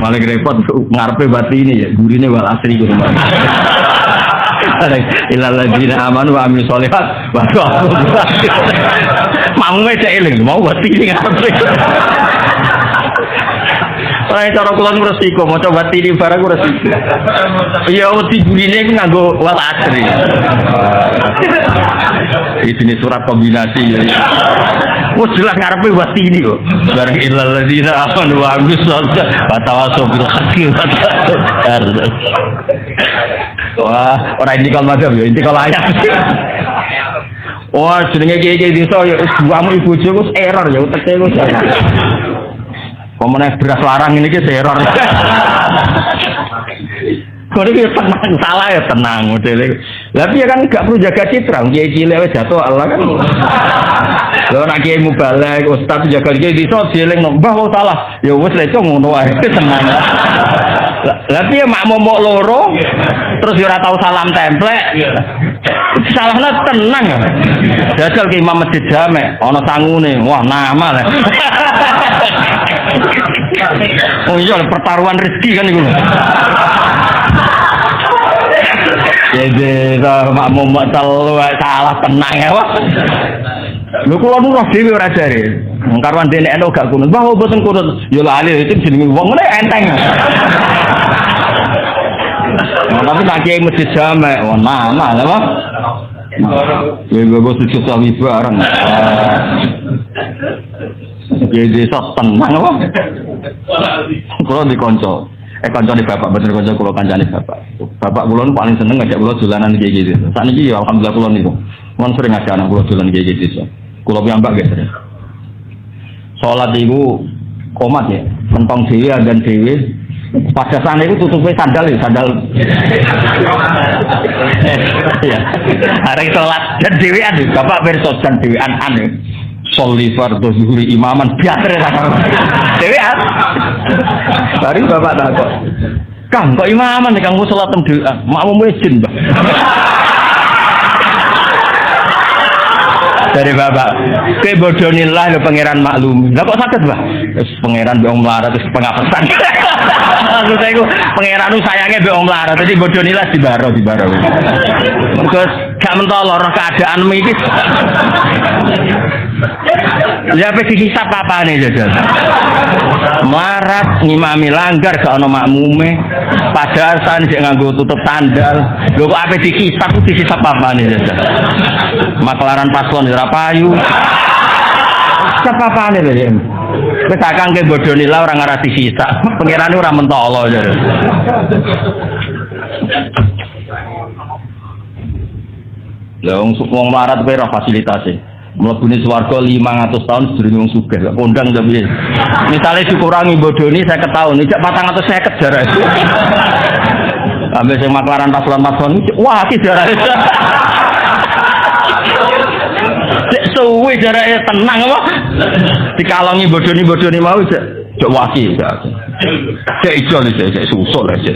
malah repot ngarepe bati ini ya gurine wal asri ku rumah. Ilal ladina amanu wa amilus sholihat wa mau cek eling mau bati ini ngarepe. Ora cara kula resiko maca bati ini barang ku resiko. Ya wedi gurine ku nganggo wal asri. Ini surat kombinasi ya. Wes jelas ngarepe bati ini kok. Barang illal ladzina amanu wa amilus sholihat wa tawassaw bil haqqi wa tawassaw. Wah, ora intikal mazhab ya, intikal ayat. Wah, jenenge kiye-kiye desa ya buamu ibu bojo wis error ya uteke wis. Komene beras larang ini ki error. Kok iki tenang salah ya tenang modele. Tapi ya kan gak perlu jaga citra, kiai cilik wis jatuh Allah kan. Lho nek kiai mubalek ustaz jaga kiai iso dielingno, mbah kok salah. Ya wis lecok ngono wae tenang. Lah piye mak momok loro terus ora tau salam templek. Salahnya tenang. Jajal ke imam masjid Jamek ana sangune, wah nama lah. Oh iya pertaruhan rezeki kan iku. Jadi makmu telu salah tenang ya wah. Lho kula nu roh dhewe ora jare. Karwan dene eno gak kunut. Wah mboten kunut. Ya lali itu jenenge wong ngene enteng. Tapi tak kiai masjid Jamek, wah mana lah Pak. Ya gue sujud sawi bareng. Jadi sok tenang apa? Kalau dikonco. Kancane bapak bener kanca kula kancane bapak. Bapak kula paling seneng ngajak kula dolanan kayak gitu. Sakniki ya alhamdulillah kula niku. Mun sering ngajak anak kula dolan kayak gitu. Kula piyambak guys. Salat iku komat ya, mentong dhewe dan dhewe. Pada sana itu tutupnya sandal ya, sandal. Ya. Hari salat dan dhewean bapak bersos dan dhewean ane. Sholli fardhu zuhri imaman biar dhewean. Hari bapak takok. Kang kok imaman nek kanggo salat dhewean, makmum wis jin, Mbah. Dari bapak, kowe bodonilah lho pangeran maklumi. Lah kok saged, Mbah? Wis pangeran mbek wong melarat wis pengapesan. Maksud saya pangeran ku sayange mbek wong melarat, dadi bodonilah dibaro. Mergo gak mentolo roh keadaanmu iki. Ya apa dihisap apane jajal? Melarat ngimami langgar gak ono makmume. Padahal san sik nganggo tutup sandal. Lho kok ape dihisap apane jajal? Maklaran paslon ora payu. Sapapane lho ya. Wis akang ke bodoni lah ora ngarasi sisa. Pangerane ora mentolo jare. Lah wong melarat kowe ora fasilitase. Mlebune swarga 500 tahun sedurunge wong sugih. Kondang to piye? Misale dikurangi bodoni 50 tahun, ijak 450 jarak. Ambil sing maklaran paslon-paslon wah iki jarak. Cek suwe jarake tenang apa? Dikalongi bodoni mau cek waki cek. Cek ijo cek susul cek.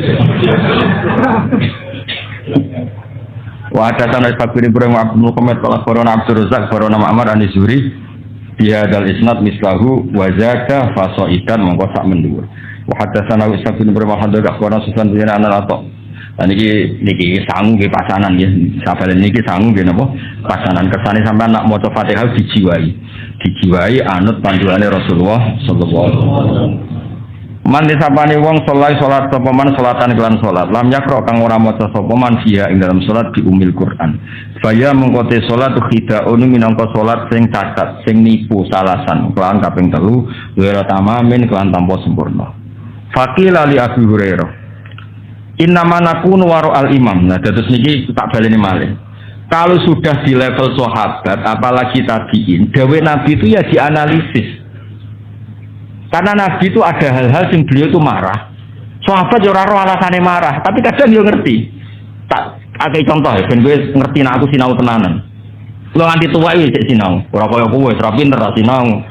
Wa datana fakir Ibrahim Abdul Muhammad qala qarana Abdul Razak qarana Ma'mar an-Zuhri dia dal isnad mislahu wa zaka fasaidan mongko sak mendhuwur. Wa hadatsana Ishaq bin Ibrahim hadza qarana Sufyan bin An-Nato. Lan niki sangu nggih pasanan nggih. Sabalen niki sangu nggih napa? Pasanan kersane sampean nak maca Fatihah dijiwai anut panduane Rasulullah sallallahu alaihi wasallam. Man disapane wong salat sapa man salatan kelan salat lam yakra kang ora maca sapa man fiha ing dalam salat di umil Quran baya mengkote salat khidaun minangka salat sing cacat sing nipu salasan kelan kaping 3 wira tamamin kelan tanpa sempurna faqila li Abi Hurairah inna manakunu waro al imam. Nah terus niki tak baleni malih kalau sudah di level sahabat apalagi tabiin dawe Nabi itu ya dianalisis. Karena Nabi itu ada hal-hal yang beliau itu marah. Sahabat ya ora roh alasane marah, tapi kadang yo ngerti. Tak akeh contoh ya, ben kowe ngerti nek aku sinau tenanan. Lo nganti tuwa iki sik sinau, ora kaya kowe ora pinter ra sinau.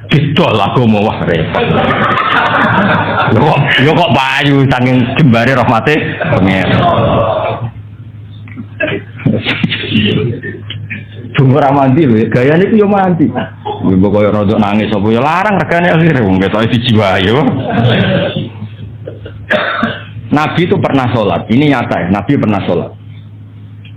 Gedol agama wah repot. Yo kok payu saking jembare rahmate pengen. Cuma mandi lho, gaya ini yo mandi. Mbok koyo rodok nangis apa ya larang regane akhire wong ketoke dijiwai yo. Nabi itu pernah sholat, ini nyata ya, Nabi pernah sholat.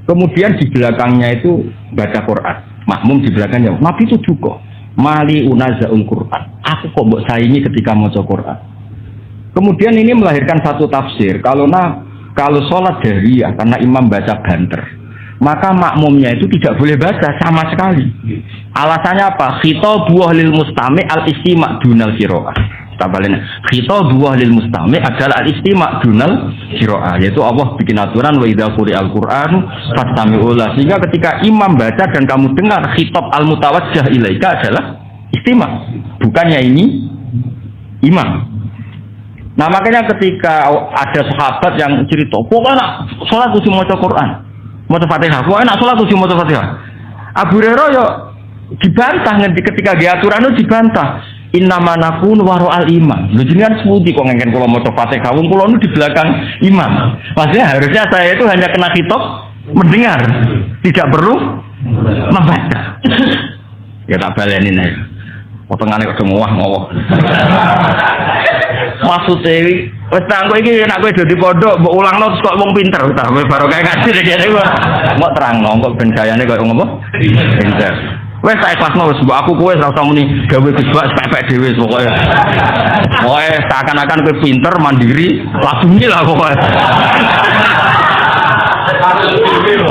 Kemudian di belakangnya itu baca Quran, makmum di belakangnya. Nabi itu juga mali unazaul Quran. Aku kok mbok saingi ketika maca Quran. Kemudian ini melahirkan satu tafsir. Kalau sholat jariyah karena imam baca banter, maka makmumnya itu tidak boleh baca sama sekali. Alasannya apa? Khitabu lil mustami' al-istima' dunal qiraah. Tabalena. Khitabu lil mustami' adalah al-istima' dunal qiraah. Yaitu Allah bikin aturan wa idza quri'al Qur'an fastami'u lahu. Sehingga ketika imam baca dan kamu dengar khitab al-mutawajjah ilaika adalah istima', bukannya ini imam. Nah makanya ketika ada sahabat yang cerita, pokoknya nak sholat kudu maca Quran, maca Fatihah, pokoknya nak sholat kudu maca Fatihah. Abu Hurairah yo dibantah nanti ketika diaturan itu dibantah. Inna manakun waro al imam. Lu jenengan sepundi kok ngengken kula maca Fatihah, wong kula nu di belakang imam. Maksudnya harusnya saya itu hanya kena khitab mendengar, tidak perlu membaca. Ya tak baleni nek. Potongane kok ngowah-ngowah. Maksudnya wis tanggo iki nek kowe dadi pondok mbok ulangno terus kok wong pinter ta baru kaya ngaji kene kok mbok terangno kok ben gayane koyo ngopo pinter wis tak ikhlasno wis mbok aku kowe ora usah muni gawe gebak pepek dhewe pokoke seakan-akan kowe pinter mandiri langsung lah pokoke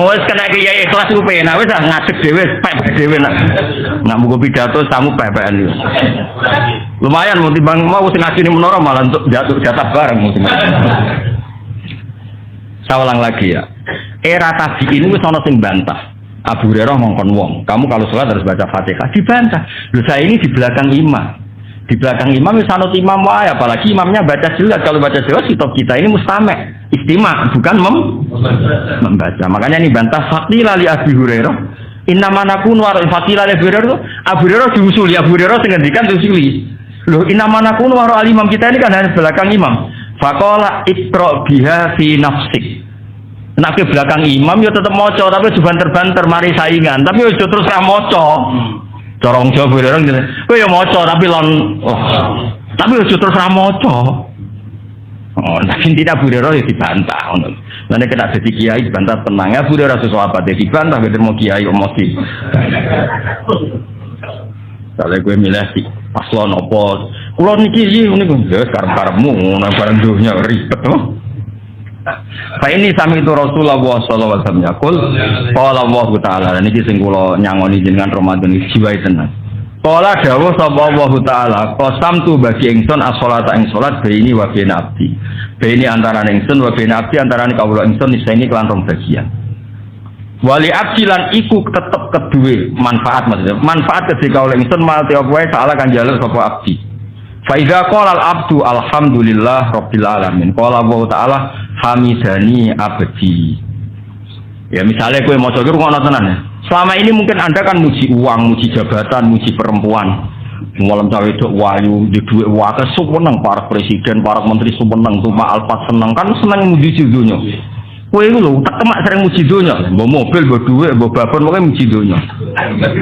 wis kena kiai ikhlas ku penak wis ngadeg dhewe pepek dhewe nak mugo pidato tamu pepekan yo lumayan mau timbang mau sing ngaji ning menara malah untuk jatah bareng mungkin. Saya ulang lagi ya. Era tabi'in wis ana sing bantah. Abu Hurairah ngongkon wong, kamu kalau sholat harus baca Fatihah. Dibantah. Lho saya ini di belakang imam. Di belakang imam wis anut imam wae, apalagi imamnya baca jelas. Kalau baca jelas kitab kita ini mustame', istima', bukan membaca. Makanya ini bantah faqila li Abi Hurairah. Inna manakun war faqila li Abi Hurairah. Abu Hurairah diusuli, Abu Hurairah sing ngendikan diusuli. Loh, inna manakun waro al-imam kita ini kan hanya belakang imam. Faqala iqra biha fi nafsik. Nak ke belakang imam ya tetep maca tapi banter-banter mari saingan tapi ojo terus ra maca. Corong Jawa orang ngene. Kowe ya maca tapi lon tapi ojo terus ra maca. Oh, tapi tidak Abu Hurairah dibantah ngono. Nek kena dadi kiai dibantah tenang ya Abu Hurairah sahabat dibantah bener mau kiai emosi. Kalau gue milih paslon apa? Kulo niki iki niku wis karep-karepmu ngono bareng dunya ribet loh. Fa ini sami itu Rasulullah sallallahu alaihi wasallam yaqul qala Allah taala niki sing kula nyangoni jenengan Ramadan iki jiwai tenan. Qala dawuh sapa Allah taala qasamtu bagi ingsun as-sholata ing salat baini wa bain abdi. Baini antarané ingsun wa bain abdi antarané kawula ingsun iseni kelan rong bagian. Wali abdi lan iku tetep kedue manfaat maksudnya. Manfaat ketika kawula ingsun malti apa wae salah kan jalur sapa abdi. Fa idza qala al-abdu alhamdulillah rabbil alamin. Qala Allah taala hamidani abdi. Ya misalnya kowe maca iki ngono tenan ya. Selama ini mungkin Anda kan muji uang, muji jabatan, muji perempuan. Malam cawe itu wayu di duit wae seneng para presiden, para menteri seneng, tumpah alpat seneng kan seneng muji dunya. Kowe iku lho tak temak sering muji dunya, mbok mobil, mbok duit, mbok babon pokoke muji dunya.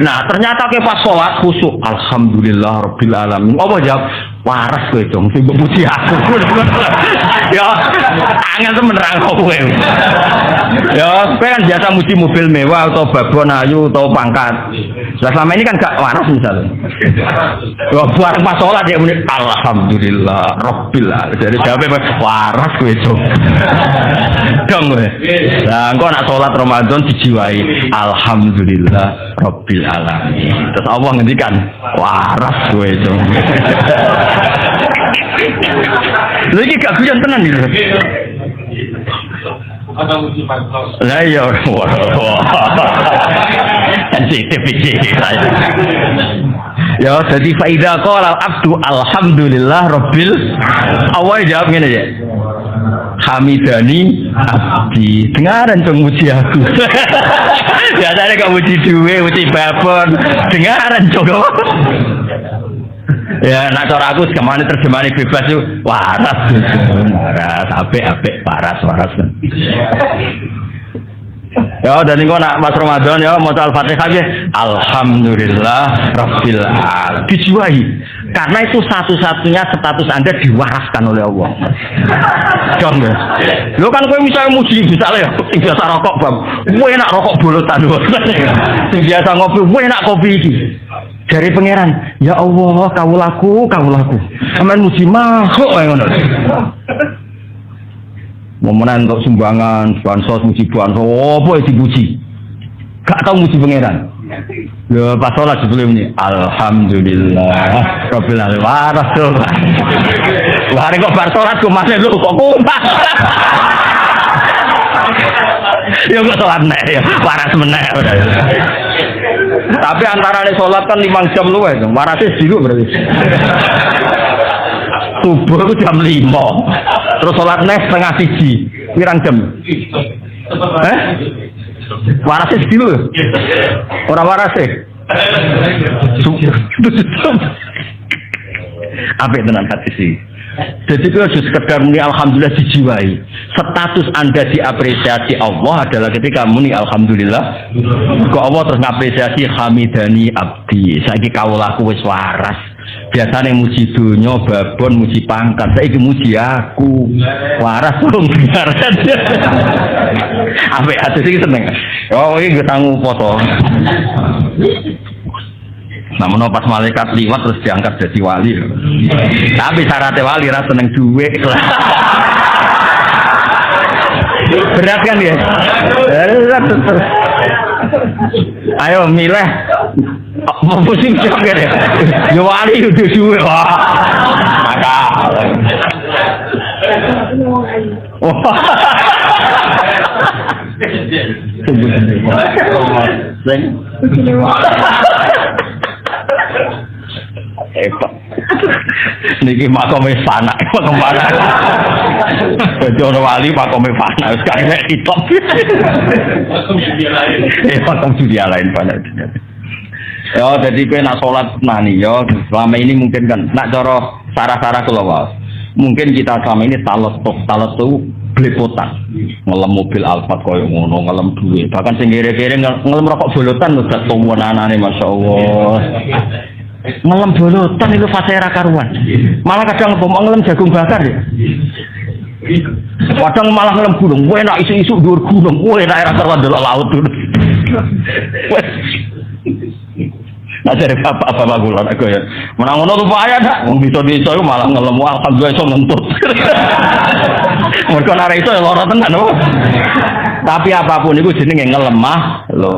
Nah, ternyata ke pas salat khusuk, alhamdulillah rabbil alamin. Apa jawab? Waras kowe dong, sing mbok puji aku. Ya, angel temen ra kowe. Ya, kowe kan biasa muji mobil mewah atau babon ayu atau pangkat. Nah, selama ini kan gak waras misalnya. Wah, bareng pas salat ya muni alhamdulillah rabbil alamin. Jadi jawab waras kowe dong. Dong kowe. Nah, engko nak salat Ramadan dijiwai alhamdulillah rabbil alamin. Terus Allah ngendikan waras kowe dong. Lha iki gak guyon tenan iki. Lah iya. Sensitif iki. Ya, jadi faida qala al-abdu alhamdulillah rabbil awal jawab ngene ya. Hamidani abdi. Dengaran dong muji aku. Biasanya kok muji duwe, muji babon. Dengaran coba. Ya, nak cara aku kemana terjemahan bebas itu waras, waras, apik, waras. Ya, dan ini kok nak Mas Ramadan ya mau Al-Fatihah ya, alhamdulillah rabbil alamin. Dijiwai. Karena itu satu-satunya status Anda diwaraskan oleh Allah. Dong ya. Lo kan kowe misalnya muji misalnya ya, sing biasa rokok, Bang. Kowe enak rokok bolotan. Sing biasa ngopi, kowe enak kopi iki. Dari pangeran, ya Allah, kawulaku. Aman muji makhluk kaya ngono. Momenan untuk sumbangan, bansos, muji bansos, apa yang dipuji? Gak tahu muji pangeran. Ya pas sholat sebelum ini, alhamdulillah, rabbil alamin, waras tuh. Hari kok bar sholat kok masih lu kok kumpah. Ya kok sholat nek ya, waras meneh. Tapi antara sholat kan 5 jam lu itu, warasnya dulu berarti. Subuh itu jam 5, terus sholat nek 1:30, pirang jam? Warasnya dulu, orang warasnya. Apa tenan hati sih? Jadi itu harus sekedar muni alhamdulillah dijiwai. Status Anda diapresiasi Allah adalah ketika muni alhamdulillah. Kok Allah terus ngapresiasi hamidani abdi. Saiki kawulaku wis waras. Biasanya muji dunya, babon, muji pangkat. Saiki muji aku. Waras dong dengaran. Apik ati sing seneng. Oh iki ketanggu foto. Namun pas malaikat liwat terus diangkat jadi wali. Tapi syaratnya wali rasa seneng duit. Berat kan ya? Ayo milih. Apa pusing joget ya? Ya wali udah duit. Wah. Maka. Niki makome fana, makom fana. Dadi ora wali makome fana, wis gak nek ditop. Makom dunia lain fana. Ya, jadi kowe nak salat nani ya, selama ini mungkin kan nak cara sarah-sarah kula wae. Mungkin kita selama ini talat tuh blepotan. Ngelem mobil Alphard koyo ngono, ngelem duit. Bahkan sing kere-kere ngelem rokok bolotan lho dak tuwenanane masyaallah. Ngelem bolotan itu fase ra karuan. Malah kadang ngelem jagung bakar ya. Kadang malah ngelem gunung, kowe enak isu-isu dhuwur gunung, kowe enak ra karuan delok laut. Nah dari apa kula aku ya. Menang ngono lupa dak. Wong bisa-bisa iku malah ngelem alhamdulillah iso ngentut. Mergo nek iso ya lara tenan lho. Tapi apapun iku jenenge ngelemah lho.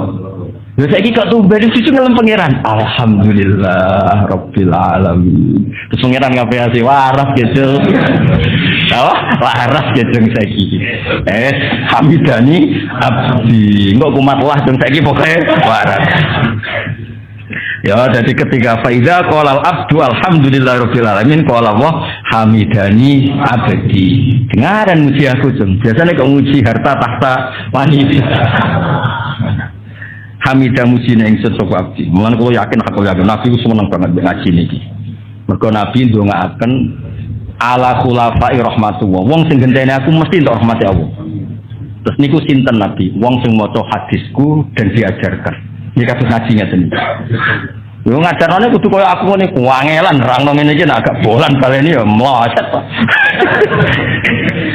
Lha saiki kok tumben susu ngelem pangeran. Alhamdulillah rabbil alamin. Terus pangeran ngapain waras gitu. Apa? Waras gitu saiki. Hamidani abdi. Engko kumat lah dong saiki pokoke waras. Ya, jadi ketika faiza qala al-abdu alhamdulillahirabbil alamin qala Allah hamidani abdi. Dengaran muji aku, Jeng. Biasanya kok muji harta tahta wanita. Hamidah muji ning sapa abdi. Mulane kula yakin Nabi ku seneng banget ngaji niki. Mergo Nabi ndongaaken ala khulafai rahmatullah. Wong sing genteni aku mesti entuk rahmati Allah. Terus niku sinten Nabi? Wong sing maca hadisku dan diajarkan. Ini kasus ngaji ngeten. Yo ngajarane kudu koyo aku ngene kuangelan nerangno ngene iki nek agak bolan baleni ya mlocet.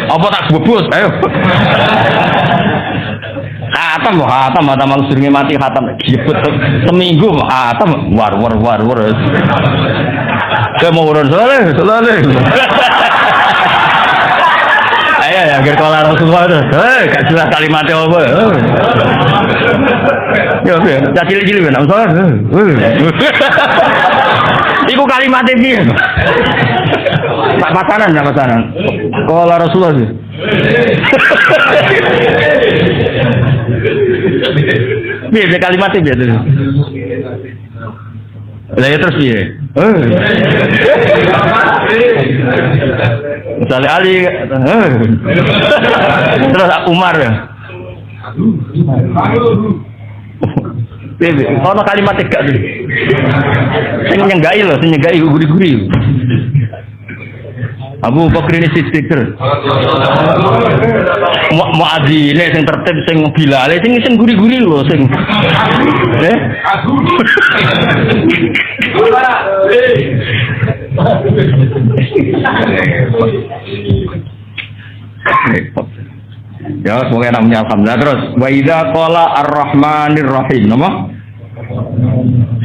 Apa tak bubus ayo. Khatam sering mati khatam gibet seminggu khatam war. Saya mau urun soleh. Ayo ya agar kalau Rasulullah itu, gak jelas kalimatnya apa. Ya oke, cilik-cilik kan, soalnya. Iku kalimatnya dia. Pasanan. Kalau Rasulullah itu. Biar kalimatnya biar. Lah ya terus piye? Misalnya Ali terus Umar ya. Bebe, ono kalimat tegak dulu. Sing nyenggai guri-guri. Abu Bakar ini Siddiq terus. Muadzine sing tertib sing Bilal sing guri-guri lho sing. Ya, semoga namanya alhamdulillah. Terus wa idza qala ar-rahmanir rahim, nama?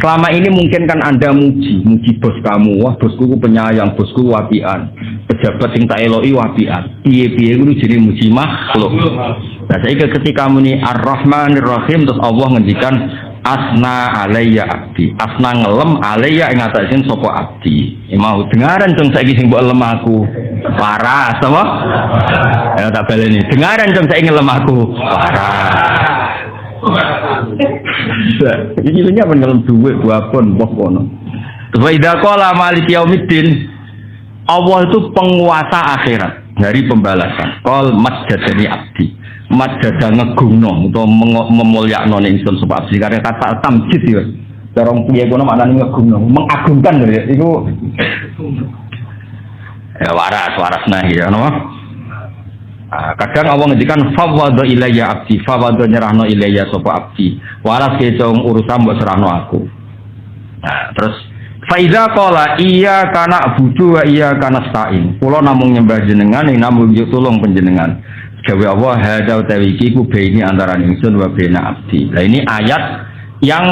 Selama ini mungkin kan Anda muji bos kamu, wah bosku ku penyayang, bosku wapian. Pejabat sing tak eloki wapian. Piye-piye kuwi jenenge muji makhluk. Nah, saiki ketika muni ar-rahmanir rahim terus Allah ngendikan asna alayya abdi. Asna ngelem alayya ing atase sapa abdi. Mau dengaran dong saiki sing mbok lem aku. Waras apa? Ya tak baleni. Dengaran dong saiki ngelem aku. Waras. Ini punya pengelem duit buapun kono. Wa idza qala maliki yaumiddin, Allah itu penguasa akhirat dari pembalasan. Qol majjadani abdi. Majjada ngegungno utawa memulyakno ingsun sapa abdi karena kata tamjid ya. Dorong piye kono maknane ngegungno, mengagungkan lho ya. Iku ya waras nahi ya napa? Kadang Allah ngendikan fawwadha ilayya abdi, fawwadha nyerahno ilayya sapa abdi. Waras kecong urusan mbok serahno aku. Nah, terus faiza qala iya kana budu wa iya kana stain. Kula namung nyembah jenengan ing namung tulung panjenengan. Gawe Allah hadza utawi iki ku baini antara ingsun wa baina abdi. Lah ini ayat yang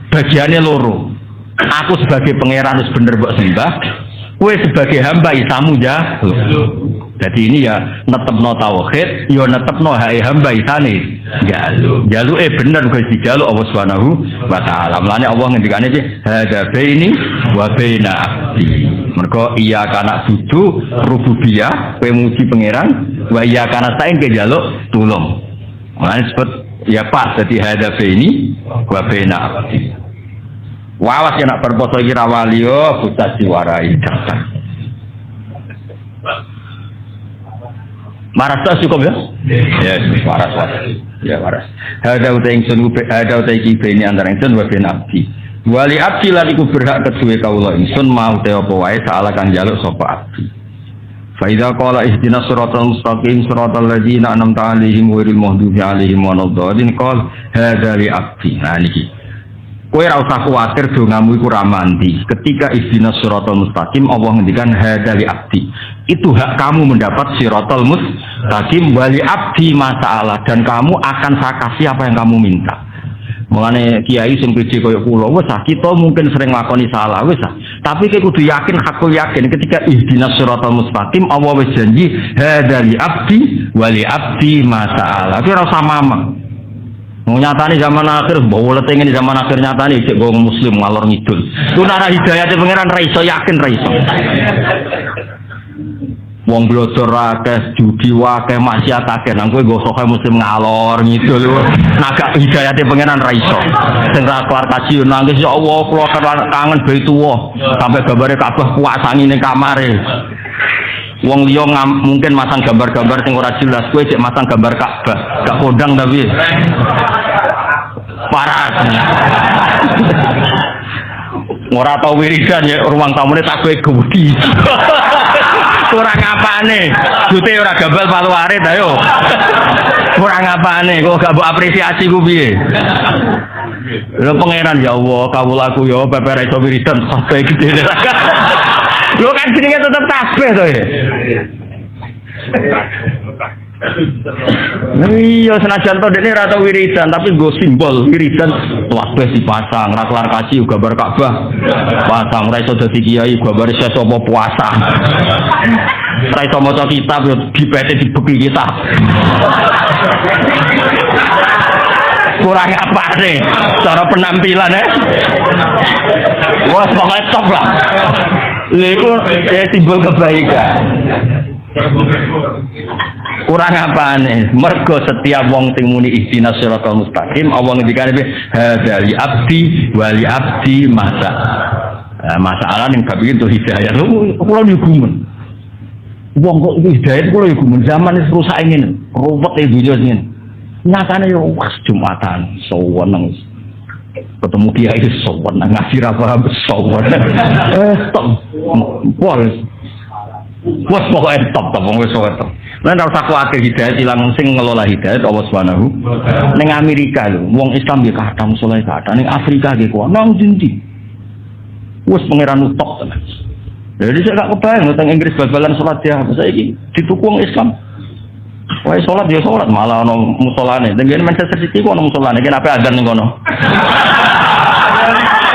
bagiannya loro. Aku sebagai pangeran wis bener mbok sembah. Kowe sebagai hamba isamu ya. Jadi ini ya netepno tauhid, ya netepno hae hamba isane. Jalu bener kok dijaluk Allah Subhanahu wa taala. Mulane Allah ngendikane iki hadza baini wa baina abdi. Mergo iya kana budu rububiyah, kowe muji pangeran, wa iya kana saen ke jaluk tulung. Mulane disebut ya pas dadi hadza baini wa baina abdi. Wawas ya nak berposo iki ra wali yo bocah diwarai dasar. Waras tak cukup ya? Ya, waras. Ya waras. Ada utai ingsun ada utai kibe ini antara ingsun wa bin abdi. Wali abdi lan iku berhak kedue kawula ingsun mau te apa wae salah kang njaluk sapa abdi. Fa idza qala ihdinas siratal mustaqim siratal ladzina an'amta 'alaihim ghairil maghdubi 'alaihim waladdallin qala hadza li abdi. Nah niki. Kowe ora usah kuwatir dongamu iku ra mandi. Ketika ihdinas siratal mustaqim Allah ngendikan hadza li abdi. Itu hak kamu mendapat siratal mustaqim wali abdi masalah dan kamu akan saya kasih apa yang kamu minta. Mulane kiai sing pede koyo kula wis kita mungkin sering lakoni salah wis tapi kowe kudu yakin hakul yakin ketika ihdinas siratal mustaqim Allah wis janji hadza li abdi wali abdi masalah ora usah mamang nyatane zaman akhir bawa letenge zaman akhir nyatane cek wong muslim ngalor ngidul ku nara hidayate pangeran ra iso yakin ra iso wong blodor akeh judi akeh maksiat akeh nang kowe gosoke muslim ngalor ngidul naga hidayate pangeran ra iso sing ra kelar kaji nangis ya Allah kula kangen Baitullah sampai gambare Ka'bah puasangi ning kamare wong liya mungkin masang gambar-gambar sing ora jelas kowe cek masang gambar Ka'bah gak kondang tapi parah ora tau wiridan ya ruang tamune tak kowe gudi kurang apane jute ora gambal palu arit ayo kurang apane kok gak mbok apresiasi ku piye lho pangeran ya Allah kawulaku ya peper iso wiridan sampai gede lho kan jenenge tetep tasbih to ya iya senajan to dekne ora tau wiridan tapi nggo simbol wiridan tasbih dipasang ra kelar kaji gambar Ka'bah pasang ra iso dadi kiai gambar sesa apa puasa ra iso maca kitab yo dipete dibeki kitab kurang apa nih cara penampilan wah pokoknya top lah itu simbol kebaikan kurang apa nih mergo setiap wong sing muni ihdinas siratal mustaqim Allah ngendikane hadza li abdi wali abdi masalah ning bab itu hidayah kula nyugumen wong kok hidayah kula nyugumen zaman wis rusak ngene ruwet e dunya ngene nyatane yo wis Jumatan soweneng ketemu kiai soweneng ngaji ra paham soweneng top pol wes pokoke top wong wis top lan ora usah kuwatir hidayah ilang sing ngelola hidayah Allah Subhanahu ning Amerika lho wong Islam ya kathah musole kathah ning Afrika ge kok nang ndi wis pangeran utok tenan jadi saya gak kebayang teng Inggris bal-balan salat ya saiki dituku wong Islam wae salat ya salat malah ono musolane dengan Manchester City ku ono musolane kene ape adzan ning kono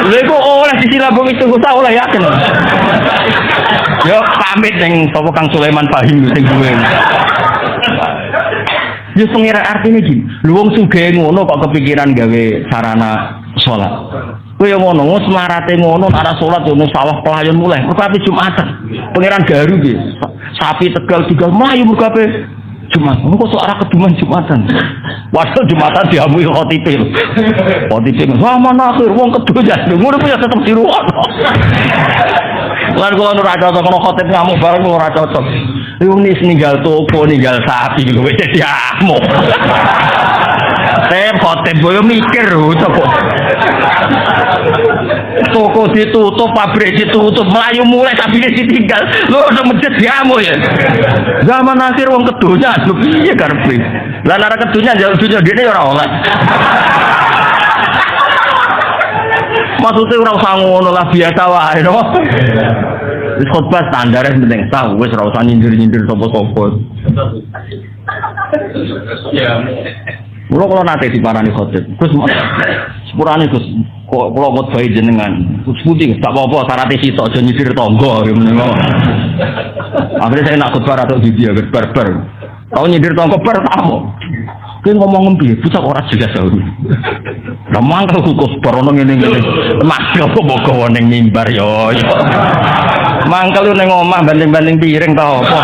lha kok oleh disilabung itu kok oleh yakin yo pamit ning sapa Kang Sulaiman Fahim sing duwe yo pengira artine iki lho wong sugih ngono kok kepikiran gawe sarana salat kowe yo ngono wis marate ngono arah salat yo sawah pelayan mulai tapi Jumatan pangeran garu iki sapi Tegal Tegal mlayu mergo ape Jumat, kok arah keduman Jumatan. Waduh Jumatan diamui khotipe. Khotipe sama akhir wong kedunya. Ngono ya tetep diruwono. Lan kula ora cocok kono khotib ngamuk bareng ora cocok. Wong ninggal toko, ninggal sapi lho wis diamuk. Khotib yo mikir kok. Toko ditutup, pabrik ditutup, melayu mulai sabine ditinggal. Lho nek masjid diamuk ya. Zaman akhir wong kedunya lho piye karepe. Lah nek kedunya njaluk dunya dene ora oleh. Maksudnya ora usah ngono lah biasa wae no. Wis khotbah standar penting tahu wis ora usah nyindir-nyindir sapa-sapa. Ya. Kalau nate diparani khotib, Gus sepurane Gus, kok kula khotbah jenengan, Gus putih, tak apa-apa syaratnya sitok aja nyisir tangga ngono. Akhirnya saya nak khotbah atau video barbar. Tau nyisir tangga bar tamu. Ki ngomong piye, bocah ora jelas aku. Lah mangkel Gus bar ono ngene-ngene. Mas kok gawa ning mimbar yo. Mangkel ning omah banding-banding piring ta apa.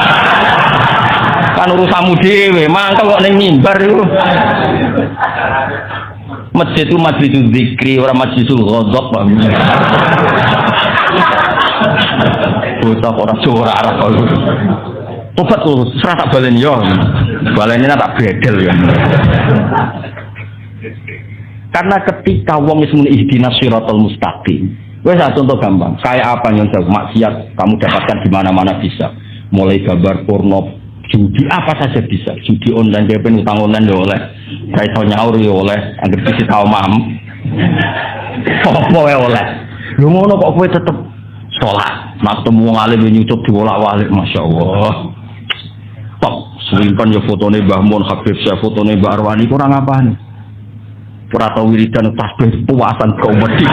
Kan urusanmu dhewe, mangkel kok ning mimbar iku. Masjid itu majlis zikri, orang majlisul ghadab. Bocah ora ora kok. Tobat lu, serah tak baleni yo. Baleni tak bedel ya. Karena ketika wong wis muni ihdinas siratal mustaqim, wis contoh gampang. Kayak apa yang jauh maksiat kamu dapatkan di mana-mana bisa. mulai gambar porno, judi apa saja bisa, judi online, dia pengen utang online ya oleh, kayak so nyaur ya oleh, agar bisa tahu mam, apa ya oleh, lu ngono kok gue tetep sholat, nak temu ngalim nyucup dibolak-balik, masya Allah, top, selimpan ya fotonya Mbah Mun Habib, saya fotonya Mbak Arwani kurang apa nih? Ora tau wiridan tasbih puasan komedi.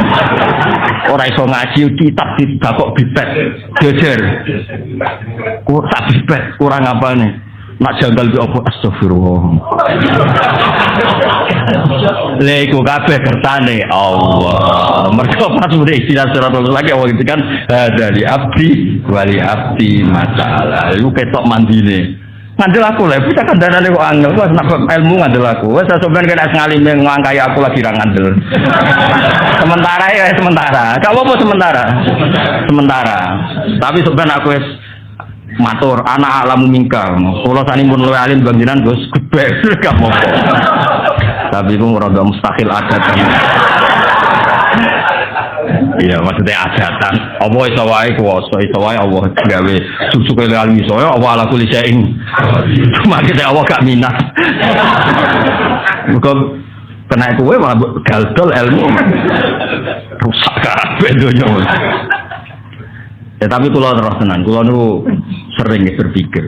Ora iso ngaji kitab didakok bibet. Jejer. Ku tak bibet kurang apa nih? Nak janggal di apa astagfirullah. Lha iku kabeh kertane Allah. Mergo pas muni istilah suratul lagi awak itu kan dari abdi wali abdi masalah. Lu ketok mandine. Ngandel aku lah, bisa kandhanane kok angel, wes nak ilmu ngandel aku. Wes sampeyan kena ngalime ngangkai aku lagi ra ngandel. Sementara ya sementara. Gak apa-apa sementara. Sementara. Tapi sampeyan aku wis matur, anak alamu mingkal. Kula sanipun luwih alim banginan Gus gede gak apa-apa. Tapi ku ora mustahil adatan. Iya, maksudnya adatan. Apa iso wae kuwasa, iso wae Allah gawe susuke lan iso ya Allah ala kulli syai'in. Cuma kita Allah gak minat. Muga kena kowe malah galdol ilmu. Rusak kabeh donya. Ya tapi kula terus tenan, kula niku sering berpikir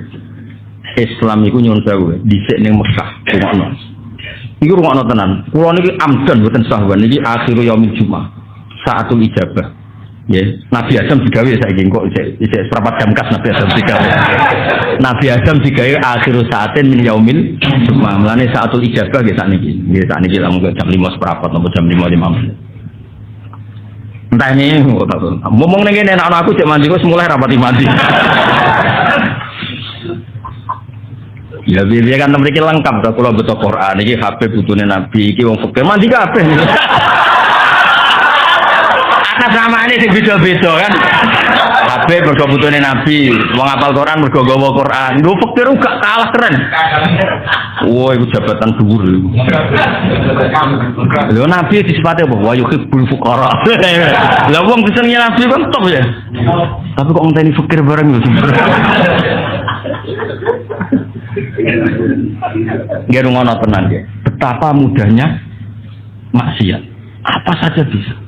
Islam iku nyuwun sewu dhisik ning Mekah, rungokno. Iki rungokno tenan. Kula niki amdan mboten sahwan niki akhiru yaumil Jumat. Saatul ijabah, ya Nabi Adam digawe saiki kok isih seprapat jam kas Nabi Adam digawe. Nabi Adam digawe akhiru saatin min yaumil Jumat. Mulane saatul ijabah nggih sakniki. Nggih sakniki lamun jam 5 seprapat atau jam 5:15. Entah ini ngomong ning kene anak aku cek mandi kok mulai rapati mandi. Ya biar kan mriki lengkap ta kula beto Quran iki Habib putune Nabi iki wong fakir mandi kabeh. Atas nama ini sing beda-beda kan. Habib mergo putune Nabi, wong apal Quran mergo gawa Quran. Lho fakir gak kalah keren. Wah, iku jabatan dhuwur lho. Lho Nabi disifate apa? Wa yuhibbul fuqara. Lah wong disenengi Nabi kan top ya. Tapi kok ngenteni fakir bareng lho. Nggih ngono tenan ya. Betapa mudahnya maksiat. Apa saja bisa.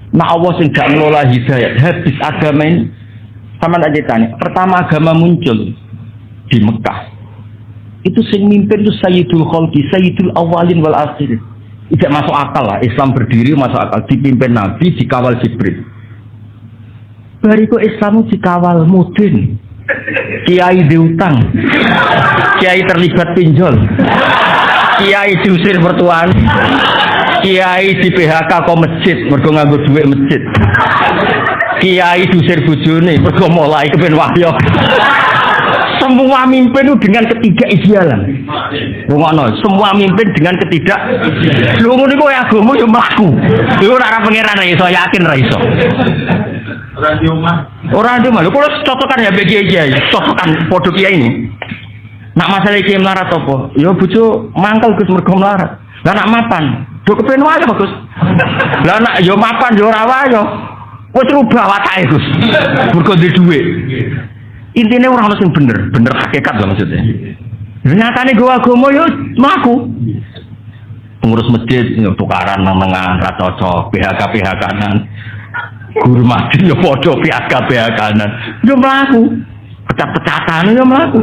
Nah Allah sing gak ngelola hidayat habis agama ini sama tak ditanya. Pertama agama muncul di Mekah itu sing mimpin itu Sayyidul Khalqi, Sayyidul Awalin wal Akhirin. Tidak masuk akal lah Islam berdiri masuk akal dipimpin Nabi dikawal Jibril. Bariku Islam dikawal mudin, kiai diutang, kiai terlibat pinjol, kiai diusir mertuaan, kiai di PHK kok masjid mergo nganggo dhuwit masjid. Kiai diusir bojone mergo mulai kepen wahyo. Semua mimpin itu dengan ketidakidealan. Ngono, semua mimpin dengan ketidak. Lho ngono iku agama yo mlaku. Iku ora pangeran iso yakin ra iso. Ora di omah. Ora di omah. Lho kula cocokan ya bagi kiai, cocokan padha kiai ini. Nak masalah kiai melarat apa? Yo bojo mangkel Gus mergo melarat. Lah nak mapan, do kepen wae Gus. Lah nak yo mapan yo ora wae yo. Wis rubah watake Gus. Mergo duwe dhuwit. Intine ora ono sing bener hakikat lah maksudnya. Nyatane go agama yo mlaku. Pengurus masjid yo tukaran nang tengah ra cocok, PHK-PHK-an. Guru masjid yo padha PHK-PHK-an. Yo mlaku. Pecat-pecatan yo mlaku.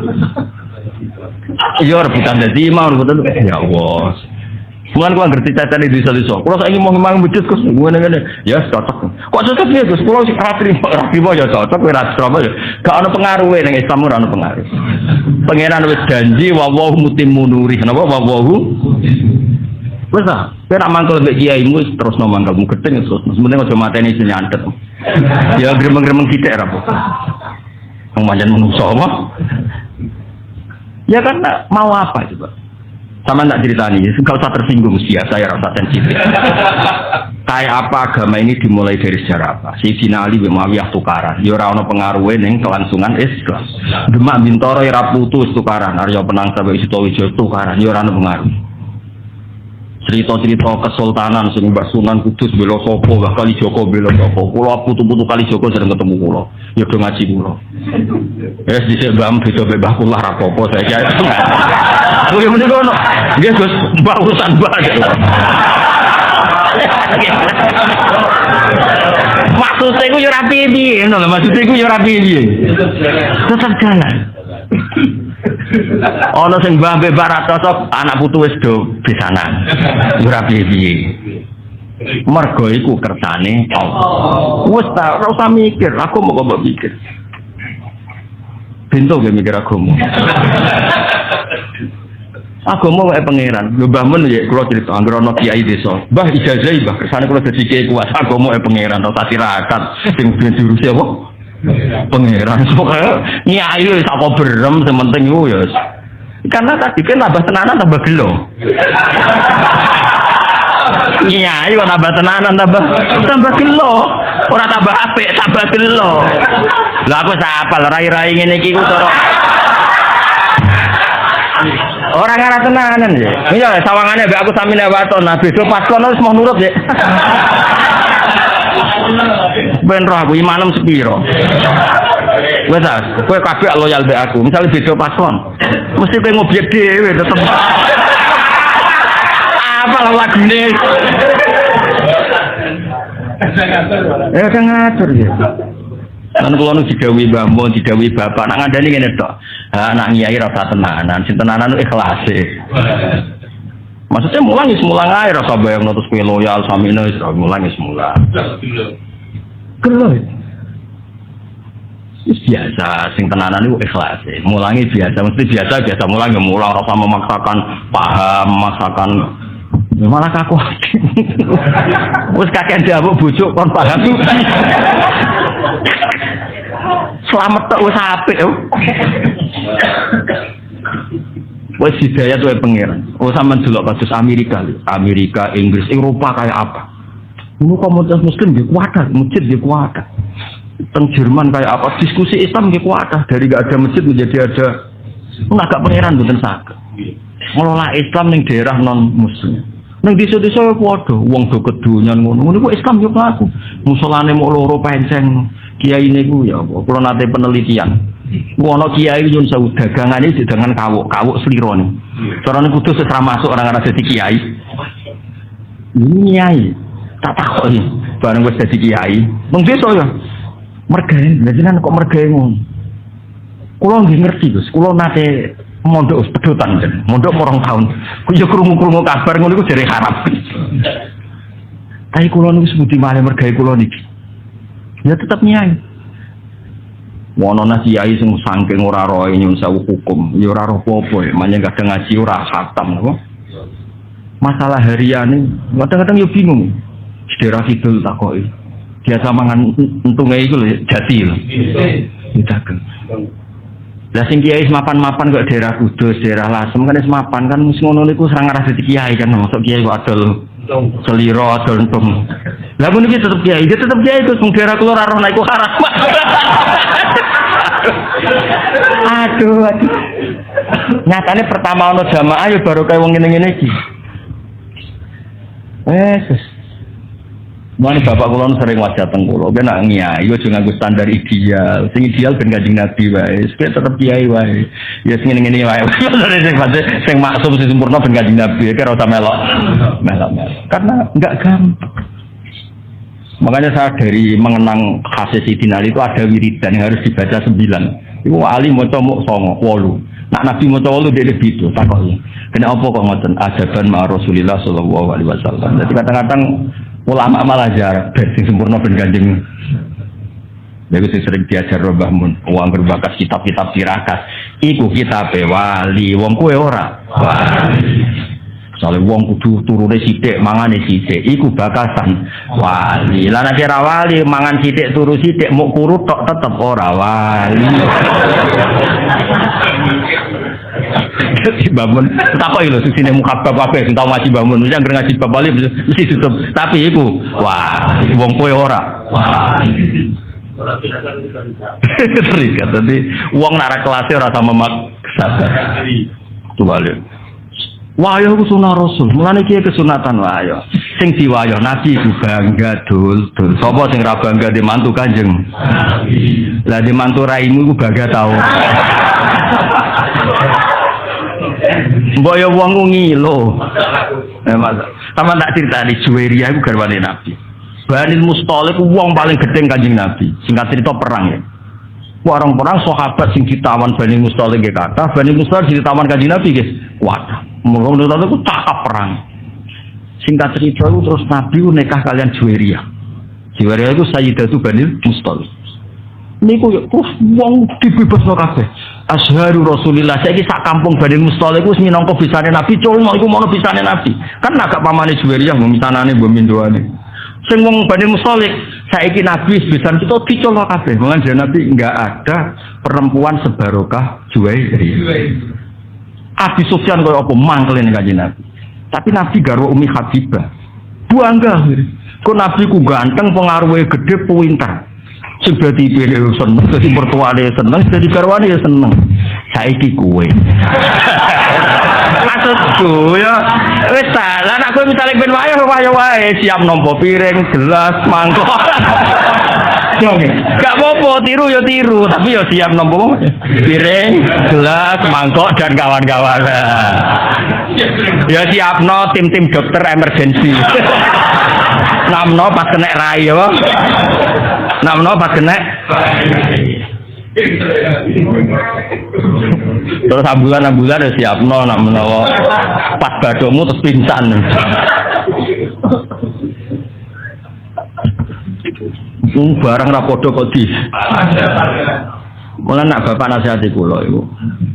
Yo rebutan dadi imam rebutan ya Allah. Bukan gua ngerti cacat di desa-desa. Kalau saya ingin mau ngomong bujut Gus, gue nengen ya cocok. Kok cocok ya Gus? Kalau rapi ya cocok, rapi ya. Gak ada pengaruh nih Islam ora ada pengaruh. Pangeran wis janji wawahu mutimmu nuri. Kenapa wawahu? Wes ah, kira mangkel mbek kiaimu terus no mangkelmu gedeng terus. Sementing aja mateni sing nyantet. Ya gremeng-gremeng sithik ra apa. Wong pancen menungso apa? Ya kan mau apa coba? Sama tak ceritani, gak usah tersinggung biasa ya rasa sensitif. Kayak apa agama ini dimulai dari sejarah apa? Sayyidina Ali bin Muawiyah tukaran, ya ora ono pengaruhe ning kelangsungan Islam. Demak Bintoro ya ra putus tukaran, Arya Penang sampai Sutowijo tukaran, ya ora ono pengaruh. cerita-cerita kesultanan sing Mbah Sunan Kudus bela sapa, Mbah Kalijaga bela sapa. Kula putu-putu Kalijaga sering ketemu kula. Ya do ngaji kula. Wis dhisik Mbah beda Mbah kula ra apa-apa saiki. Kuwi muni kono. Nggih Gus, Mbah urusan Mbah. Maksudnya iku yo ora piye-piye, ngono lho. Maksudnya iku yo ora piye-piye. Tetep jalan. Ana sing mbah mbek Baratoso anak putu wis do besanan. Ora piye-piye. Mergo iku kersane Allah. Wis ta ora usah mikir, aku mau kok mikir. Bento ge mikir agama. Agama wae pangeran. Lho Mbah Men ya kula crita anggere ana kiai desa. Mbah ijazahi Mbah kersane kula dadi kiai kuat. Agama wae pangeran ora tirakat sing diurusi apa? Pangeran. Pokoke nyai wis apa berem sementing iku ya. Karena tadi kan tambah tenanan tambah gelo. Nyai kok tambah tenanan tambah gelo. Ora tambah apik, tambah gelo. Lah aku sapal rai-rai ngene iki ku cara orang arah tenanan ya. Iya sawangane mbek aku samine waton. Nah besok pas kono wis mau nurut ya. Ben roh aku imanem sepiro. Wes ah, kowe kabeh loyal mbek aku. Misale beda paslon, mesti kowe ngobyek dhewe tetep. Apa lagune? Ya kan ngatur ya. Kan kula nu didhawuhi Mbah Mun, didhawuhi bapak, nak ngandani ngene tok. Ha anak nyai rasa tenanan, sing tenanan ikhlas. Maksudnya mulang wis mulang ae rasa bayangno terus kowe loyal samine wis mulang wis mulang. Gelo. Wis biasa sing tenanan iku ikhlas. Mulangi biasa, mesti biasa mulang ya mulang rasa memaksakan paham, memaksakan malah kaku. Wis kakek ndawuk bojo kon paham. Selamat tok wis apik. Wis hidayah tuwe pangeran. Oh sampean delok kados Amerika, Inggris, Eropa kayak apa? Dulu komunitas muslim nggih kuat, masjid nggih kuat. Teng Jerman kayak apa? Diskusi Islam nggih kuat. Dari enggak ada masjid menjadi ada. Agak pangeran mboten saged. Ngelola Islam ning daerah non muslim. Ning desa-desa padha wong do kedonyan ngono. Niku Islam yo mlaku. Musolane mok loro penceng. Kiai niku ya apa? Kula nate penelitian. Ono kiai nyun sewu dagangane dagangan kawuk slirone. Carane kudu sesra masuk orang-orang dadi kiai. Ini kiai. Tak takoki bareng wis dadi kiai. Wong desa ya. Mergawe, jenengan kok mergawe ngono. Kula nggih ngerti, Gus. Kula nate mondok pedotan, mondok 2 tahun. Ku yo krungu-krungu kabar ngono iku jare harap. Tapi kula niku sebuti malih mergawe kula niki. Ya tetap nyai. Wono nasi kiai sing saking ora roe nyun sewu hukum, ya ora roh apa-apa, manyen kadang ngaji ora khatam napa. Masalah hariane kadang-kadang yo bingung. Sedera kidul takoki. Biasa mangan entunge iku lho jati lho. Dagang. Lah sing kiai mapan-mapan kok daerah Kudus, daerah Lasem kan wis mapan kan wis ngono niku serang arah dadi kiai kan masuk kiai kok adol seliro adol entung. Lah mun iki tetep kiai, dia tetep kiai terus daerah kula ora roh iku haram. Aduh. Nyatane pertama ono jamaah ya baru kaya wong ngene-ngene iki. Wes. Mane bapak kula sering wajah teng kula, ben nak nyai yo aja nganggo standar ideal. Sing ideal ben Kanjeng Nabi wae. Supaya tetep kiai wae. Ya sing ngene-ngene wae. Sing maksum sing sempurna ben Kanjeng Nabi, kira ora usah melok. Karena enggak gampang. Makanya saya dari mengenang khasih Sidin Ali itu ada wiridan yang harus dibaca 9. Iku Ali maca muk 9, 8. Nak Nabi maca 8 dia lebih itu takoki. Kena apa kok ngoten? Adaban ma Rasulillah sallallahu alaihi wasallam. Jadi kadang-kadang ulama malah jarang sing sempurna ben Kanjeng. Lha sing sering diajar Mbah Mun, wong berbakas kitab-kitab tirakat. Iku kitabe wali, wong kowe ora. Wali. Soale wong kudu turune sithik, mangane sithik, iku bakasan wali. Lah nek ora wali, mangan sithik turu sithik, muk kurut tok tetep ora wali. Dadi bangun, takoki lho sisine mukabab kabeh sing tau ngaji bangun, mesti anggere ngaji bab wali mesti tutup. Tapi iku wah, wong kowe ora. Wali. Ora terikat. Dadi wong nek ora kelas ora sama maksa. Tuwale. Wayah ku sunah Rasul. Mulane iki kesunatan wayah. Sing diwayah Nabi ku bangga dul. Sapa sing ra bangga di mantu Kanjeng Nabi? Lah di mantu raimu ku bangga tau. Mbok ya wong ngilo. Sama tak cerita di Juwairiyah iku garwane Nabi. Bani Musthalib wong paling gedeng Kanjeng Nabi. Singkat cerita perang ya. Orang-orang sahabat sing ditawan Bani Musthalib nggih kathah, Bani Musthalib ditawan Kanjeng Nabi nggih kuat. Mula nonton itu cakap perang. Singkat cerita itu terus Nabi nikah kalian Juwairiyah. Juwairiyah itu Sayyidatu Bani Musthalib. Niku yo wong dibebasno kabeh. Asyhadu Rasulillah saiki sak kampung Bani Musthalib wis minangka bisane Nabi, culno iku mono bisane Nabi. Kan agak pamane Juwairiyah mbok misanane mbok mindoane. Sing wong Bani Musthalib saiki Nabi bisan kita diculno kabeh. Mulane Nabi enggak ada perempuan sebarokah Juwairiyah. Abi Sufyan kaya apa mangkel ning Kanjeng Nabi. Tapi Nabi garwa Umi Habibah. Bangga. Kok Nabi ku ganteng, pengaruhe gede, pinter. Sing dadi pilih seneng, dadi mertuane seneng, dadi garwane ya seneng. Saiki kowe. Maksudku ya wis ta, lan aku misale ben wayah wae siap nampa piring, gelas, mangkok. Gak apa-apa, tiru ya tiru, tapi ya siap nampa piring, gelas, mangkok dan kawan-kawan. Ya siapno tim-tim dokter emergency. Namno pas kena rai ya. Namno pas kena. Terus ambulan ya siapno nak menawa pas badomu terus pingsan. Barang ra padha kok di. Mulane nak bapak nasihati kula iku,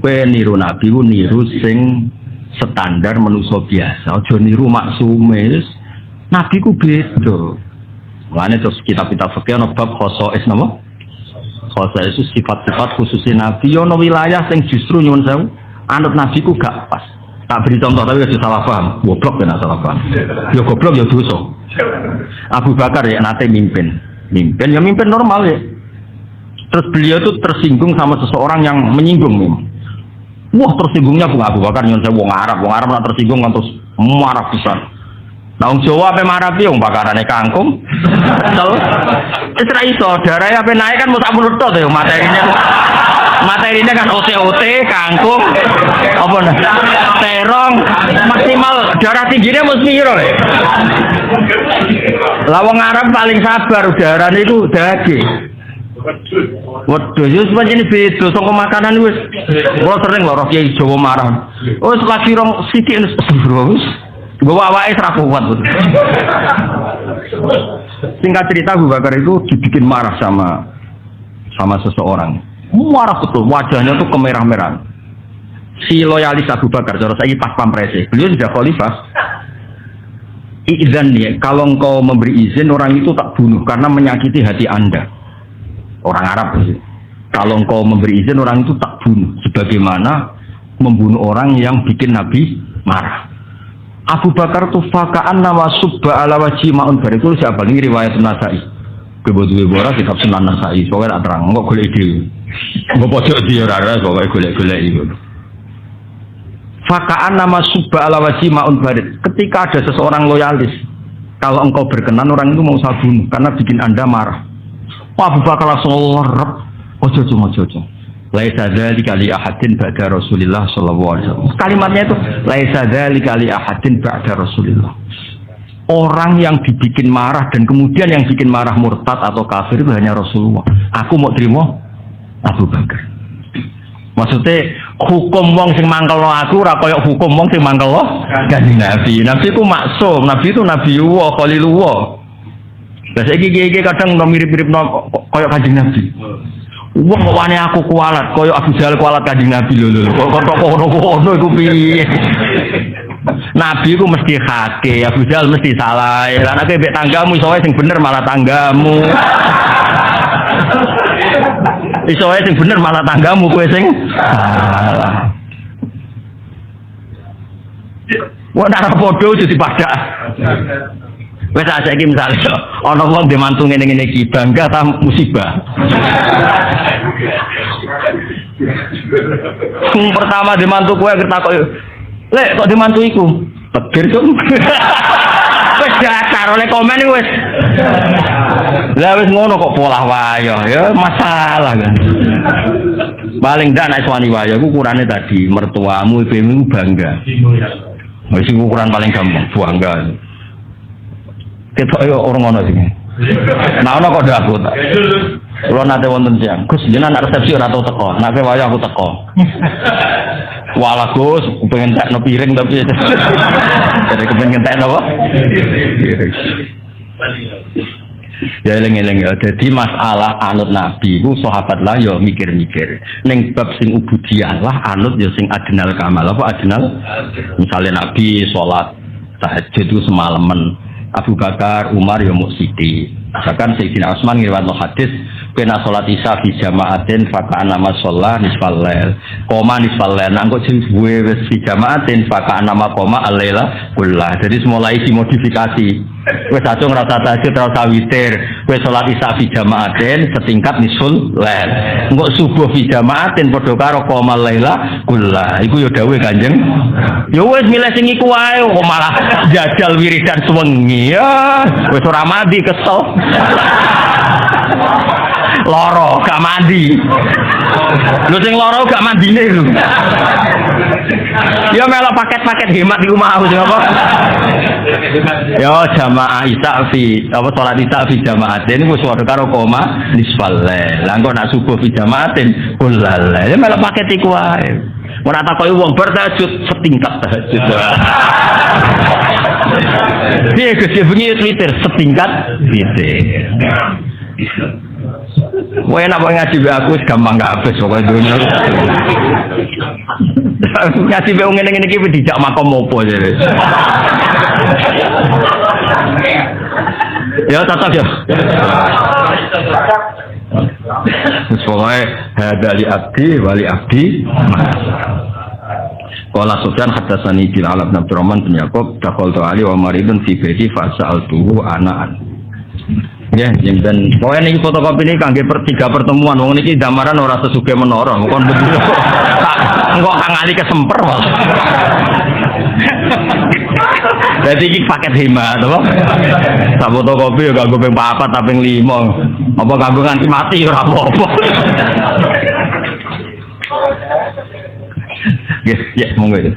kowe niru nabi ku niru sing standar manusa biasa, aja niru maksume. Nabi ku beda. Mulane terus kitab-kitab fikih ana bab khosais napa? Khosais itu sifat-sifat khususnya Nabi. Ono wilayah sing justru nyuwun sewu anut Nabi ku gak pas. Tak beri contoh tapi wis salah paham. Goblok ben salah paham. Ya goblok ya dosa. Abu Bakar ya nate mimpin normal ya. Terus beliau itu tersinggung sama seseorang yang menyinggung. Wah tersinggungnya Abu Bakar nyuwun sewu wong Arab nak tersinggung terus marah pisan. Nah, Jawa apa marah piye wong bakarane kangkung. Wis ra iso, darahe ape naik kan mesti menurut to ya materinya kan OT kangkung apa nah terong maksimal darah tingginya mesti piro ya. Lah wong Arab paling sabar darane iku daging. Waduh, yo sepanjene beda saka makanan wis. Kula sering lho Kiai Jawa marah. Wis lagi rong sithik wis. Bawa awake ora kuat betul. Singkat cerita Abu Bakar itu dibikin marah sama seseorang. Marah betul, wajahnya tuh kemerah-merahan. Si loyalis Abu Bakar, cara saya pas pamprese. Beliau sudah khalifah. Izin ya, kalau engkau memberi izin orang itu tak bunuh karena menyakiti hati Anda. Orang Arab sih. Kalau engkau memberi izin orang itu tak bunuh, sebagaimana membunuh orang yang bikin Nabi marah. Abu Bakar tuh fakaan nama subba ala wajhi ma'un bar itu siapa ini riwayat Nasai. Kebetulan bora kitab Sunan Nasai. Soalnya tak terang, kok golek dhewe. Mbok pojok dia ora kok golek-golek iku. Fakaan nama subba ala wajhi ma'un bar. Ketika ada seseorang loyalis, kalau engkau berkenan orang itu mau saya bunuh karena bikin Anda marah. Abu Bakar langsung lerep. Ojo. Laisa dzalika li ahadin ba'da Rasulillah sallallahu alaihi wasallam. Kalimatnya itu laisa dzalika li ahadin ba'da Rasulillah. Orang yang dibikin marah dan kemudian yang bikin marah murtad atau kafir itu hanya Rasulullah. Aku mau terima Abu Bakar. Maksudnya hukum wong sing mangkelo aku ora kaya hukum wong sing mangkelo Kanjeng Nabi. Nabi ku maksum, Nabi itu Nabiullah, Khalilullah. Lah saiki iki kadang mirip-mirip kaya Kanjeng Nabi. Wong kok wani aku kualat, koyo Abu Jahal kualat Kanjeng Nabi lho. Kok kono iku piye? Nabi ku mesti hake, Abu Jahal mesti salah. Lah nek mbek tanggamu iso wae sing bener malah tanggamu. Iso wae sing bener malah tanggamu kowe sing salah. Wong nek padha jadi padak. Wes saiki misale ana wong dhe mantu ngene-ngene iki bangga ta musibah. Pertama dhe mantu kowe takok Lek kok dimantu iku? Tegir kok. Wis dasar oleh komen iku wis. Lah wis ngono kok pola wayo, ya masalah kan. Paling ndak nek suwani wayo iku ukurane tadi mertuamu ibumu bangga. Wis ukuran paling gampang bangga. Ketok yo orang ngono sing. Nah ono kok aku tak. Kulo nate wonten siang. Gus jenengan anak resepsi ora tau teko. Nek wayo aku teko. Walah Gus, pengen tekno piring tapi jadi kepengen tekno apa? Ya eling-eling ya. Jadi masalah anut Nabi ku sahabat lah ya mikir-mikir. Ning bab sing ubudiyah lah anut ya sing adnal kamal. Apa adnal? Misalnya Nabi salat tahajud itu semalaman. Abu Bakar, Umar ya muksiti. Bahkan Sayyidina Utsman ngriwayatno hadis kena salat isya fi jama'atin fa kana ma sholla nisfal lail. Koma nisfal lail nang kok jenenge wis fi jama'atin fa kana ma koma al-laila kullah. Jadi mulai dimodifikasi. Wis aja ngrasa tahajud ora witir. Wis salat isya fi jama'atin setingkat nisful lail. Engko subuh fi jama'atin padha karo koma al-laila kullah. Iku ya dawuhe Kanjeng. Ya wis milih sing iku wae kok malah jajal wiridan suwengi. Ya wis ora mandi kesel. Loro gak mandi. Lho sing loro gak mandine lho. Ya melok paket-paket hemat iku mau sing apa? Ya jamaah isya fi apa salat isya fi jamaatin wis padha karo koma nisfal lail. Lah engko nak subuh fi jamaatin kullal. Ya melok paket iku wae. Ora takoki wong bertahajud setingkat tahajud. Dia ke bunyi Twitter setingkat Twitter. Wah enak banget ngaji aku gampang gak habis pokoknya dunia. Ngaji be ngene-ngene iki dijak makom opo jadi. Ya tetap ya. Pokoknya hadali abdi wali abdi. Qala Sufyan hadatsani bil Alab bin Abdurrahman bin Yaqub dakhaltu ali wa maridun fi baiti fa sa'altuhu anaan. Ya, dan pokoknya ini fotokopi ini kangge tiga pertemuan. Wong niki damaran ora sesugih menara, kon betul. Engko kang ali kesemper malah. Jadi iki paket hemat, apa? Sak fotokopi ya kanggo ping 4 ta ping 5. Apa kanggo nganti mati ora apa-apa. Ya, monggo.